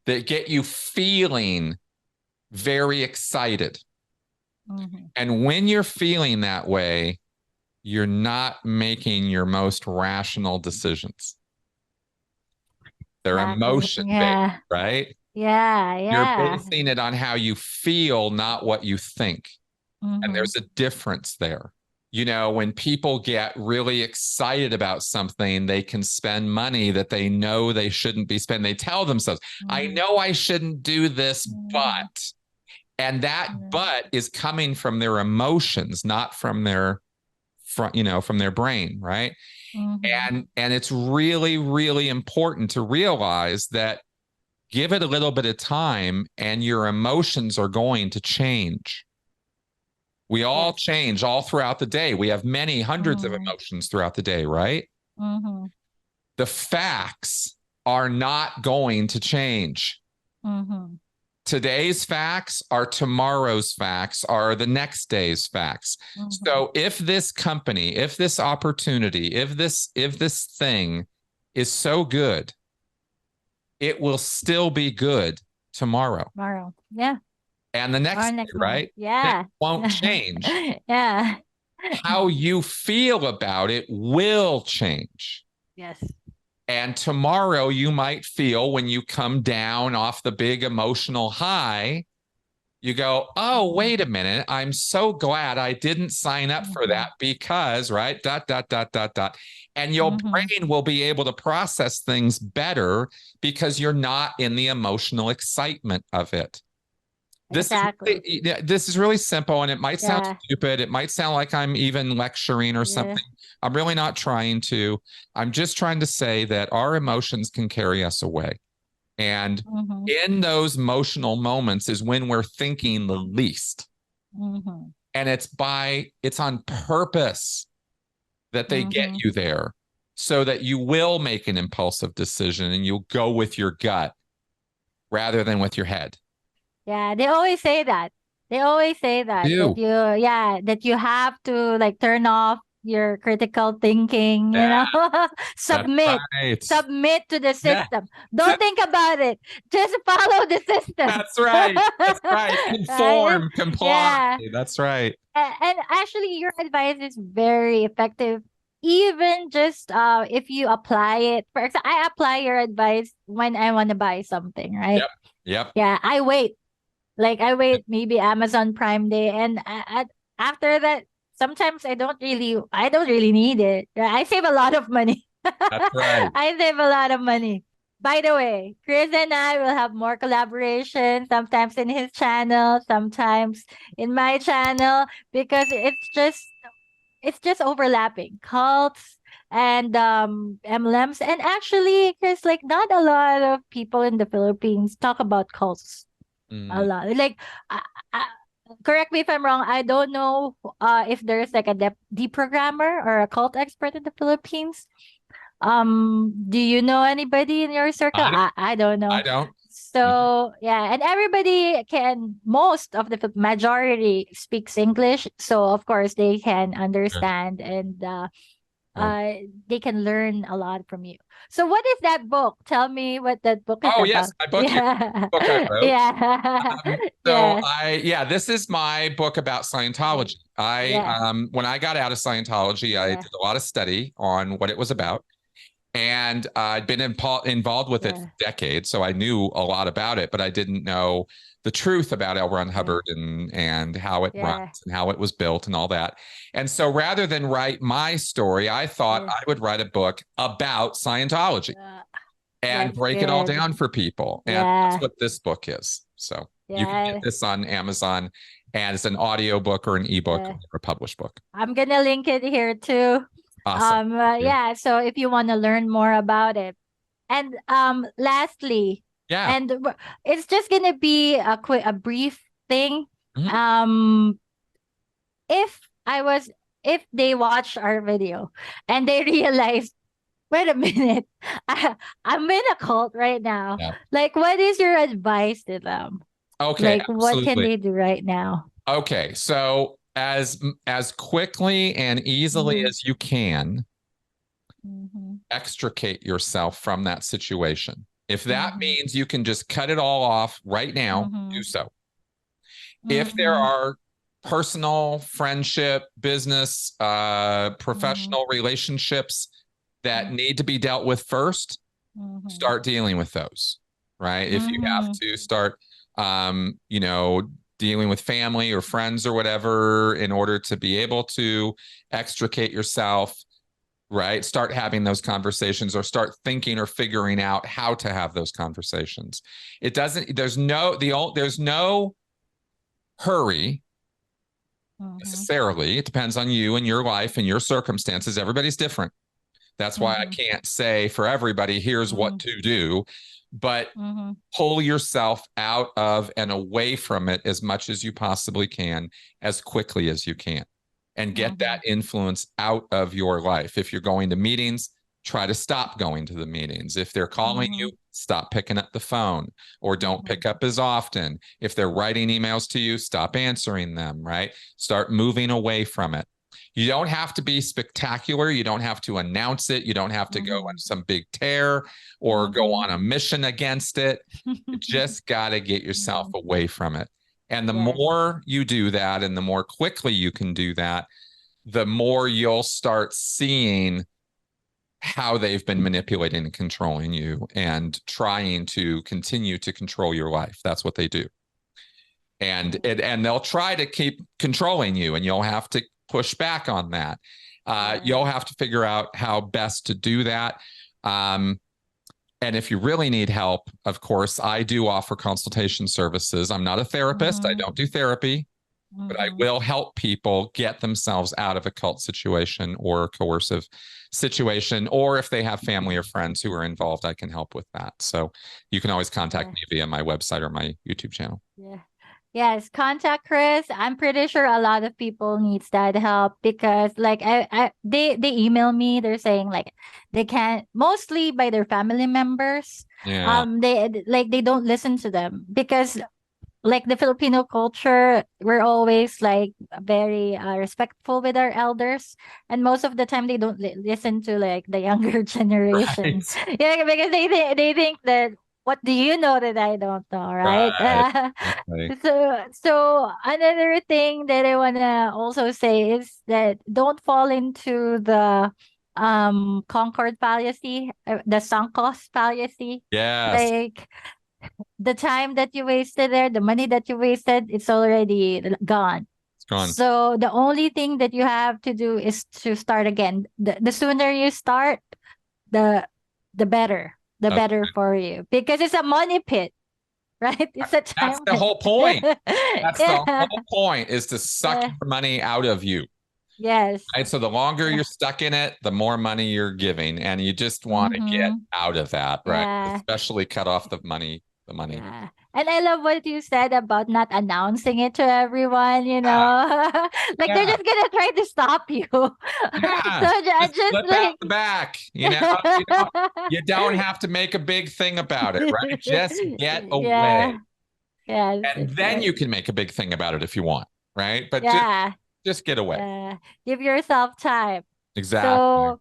That get you feeling very excited. And when you're feeling that way, you're not making your most rational decisions. They're emotion-based, right? Yeah. You're basing it on how you feel, not what you think. And there's a difference there. When people get really excited about something, they can spend money that they know they shouldn't be spending. They tell themselves, I know I shouldn't do this, but, and that but is coming from their emotions, not from their from their brain, right? And it's really, really important to realize that give it a little bit of time and your emotions are going to change. We all change all throughout the day. We have many hundreds of emotions throughout the day, right? The facts are not going to change. Today's facts are tomorrow's facts, are the next day's facts. So if this company, if this opportunity, if this thing is so good, it will still be good tomorrow. Yeah. And the next day, right? Yeah. It won't change. Yeah. How you feel about it will change. Yes. And tomorrow you might feel, when you come down off the big emotional high, you go, oh, wait a minute. I'm so glad I didn't sign up for that because, right? ... And your brain will be able to process things better because you're not in the emotional excitement of it. This is really simple, and it might sound stupid. It might sound like I'm even lecturing or something. I'm really not trying to. I'm just trying to say that our emotions can carry us away. And in those emotional moments is when we're thinking the least. And it's on purpose that they get you there so that you will make an impulsive decision and you'll go with your gut rather than with your head. Yeah, they always say that. That you have to like turn off your critical thinking, submit to the system. Don't think about it. Just follow the system. That's right. Conform, comply. Yeah. That's right. And actually, your advice is very effective. Even just if you apply it. For example, I apply your advice when I want to buy something, right? Yep. Yeah, I wait. I wait maybe Amazon Prime Day, and after that, sometimes I don't really need it. I save a lot of money. That's right. I save a lot of money. By the way, Chris and I will have more collaboration, sometimes in his channel, sometimes in my channel, because it's just overlapping cults and MLMs. And actually, Chris, not a lot of people in the Philippines talk about cults. A lot. Correct me if I'm wrong. I don't know if there's a deprogrammer or a cult expert in the Philippines, Do you know anybody in your circle? I don't. I don't I know. don't. Mhm. So yeah, and everybody can, most of the majority speaks English, so of course they can Good, understand, and good. they can learn a lot from you. So what is that book? Tell me what that book is Oh yes, about. my book. Your Yeah. book I wrote. Yeah. So Yes. this is my book about Yes. Scientology. I Yes. when I got out of Scientology, I Yeah. did a lot of study on what it was Yeah. about. And I'd been involved with it for Yeah. decades, so I knew a lot about it, but I didn't know the truth about L. Ron Yeah. Hubbard and how it runs Yeah. and how it was built and all that. And so rather than write my story, I thought Yeah. I would write a book about Scientology Yeah. and That's break it all good. down for people. And that's Yeah. what this book is. So you can get Yeah. this on Amazon, and it's an audio book or an ebook Yeah. or a published book. I'm gonna link it here too. Awesome. Yeah. Yeah, so if you want to learn more about it. And lastly, Yeah. and it's just gonna be a brief thing. Mhm. Um if I was if they watch our video and they realize, wait a minute, I'm in a cult right now. Yeah. Like, what is your advice to them? Okay, Like, what can absolutely. they do right now? Okay, so as quickly and easily Mm-hmm. as you can, Mm-hmm. extricate yourself from that situation. If that Mm-hmm. means you can just cut it all off right now, Mm-hmm. do so. If there Mm-hmm. are personal, friendship, business, Mm-hmm. professional relationships that need to be dealt with first, Mm-hmm. start dealing with those, right? If you have Mm-hmm. to start, you know, dealing with family or friends or whatever in order to be able to extricate yourself, right? Start having those conversations or start thinking or figuring out how to have those conversations. It doesn't, there's no hurry Mm-hmm. necessarily. It depends on you and your life and your circumstances. Everybody's different. That's why I Mm-hmm. can't say for everybody, here's what to do. But Mm-hmm. pull yourself out of and away from it as much as you possibly can, as quickly as you can, and get Mm-hmm. that influence out of your life. If you're going to meetings, try to stop going to the meetings. If they're calling Mm-hmm. you, stop picking up the phone or don't Mm-hmm. pick up as often. If they're writing emails to you, stop answering them, right? Start moving away from it. You don't have to be spectacular. You don't have to announce it. You don't have to go on Mm-hmm. some big tear or go Mm-hmm. on a mission against it. You just got to get yourself Mm-hmm. away from it. And the Yes. more you do that and the more quickly you can do that, the more you'll start seeing how they've been manipulating and controlling you and trying to continue to control your life. That's what they do. And they'll try to keep controlling you, and you'll have to push back on that. Yeah. You'll have to figure out how best to do that. Um, and if you really need help, of course, I do offer consultation services. I'm not a therapist. I Mm-hmm. don't do therapy, but I Mm-hmm. will help people get themselves out of a cult situation or coercive situation. Or if they have family or friends who are involved, I can help with that. So you can always contact Yeah. me via my website or my YouTube channel. Yeah. Yes, contact Chris. I'm pretty sure a lot of people needs that help because like they email me, they're saying like they can't, mostly by their family members. Yeah. They don't listen to them because like the Filipino culture, we're always like very respectful with our elders, and most of the time they don't listen to like the younger generation. Right. Yeah, because they think that, what do you know that I don't know, right? Right. Exactly. So another thing that I wanna also say is that don't fall into the Concord fallacy, the sunk cost fallacy. Yes. Like the time that you wasted there, the money that you wasted, it's already gone. It's gone. So the only thing that you have to do is to start again. The sooner you start, the the better. The That's, better for you. Because it's a money pit, right? It's a that's time. the whole point. That's the Yeah. whole point, is to suck Yeah. your money out of you. Yes. Right. So the longer Yeah. you're stuck in it, the more money you're giving. And you just want to get Mm-hmm. out of that, right? Yeah. Especially cut off the money, the money. Yeah. And I love what you said about not announcing it to everyone, you Yeah, know. Like they're yeah, just gonna try to stop you. yeah. So Just just slip out like the back, you don't have to make a big thing about it, right? Just get away. Yeah. Yes, And it's then you like can make a big thing about it if you want, right? But yeah. just get away. Give yourself time. Exactly. So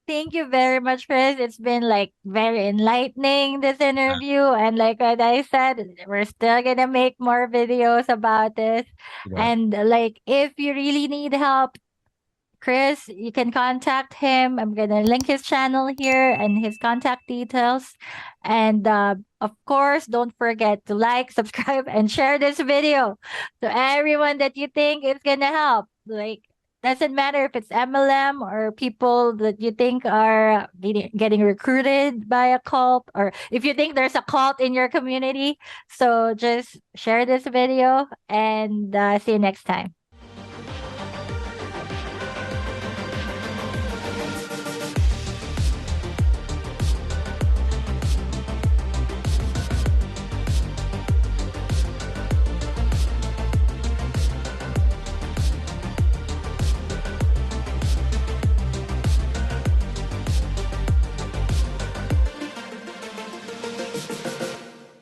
thank you very much, Chris. It's been like very enlightening, this interview. And like what I said, we're still gonna make more videos about this. Yeah. And like if you really need help, Chris, you can contact him. I'm gonna link his channel here and his contact details. And of course, don't forget to like, subscribe, and share this video to everyone that you think is gonna help. Like, doesn't matter if it's MLM or people that you think are getting recruited by a cult, or if you think there's a cult in your community. So just share this video and see you next time.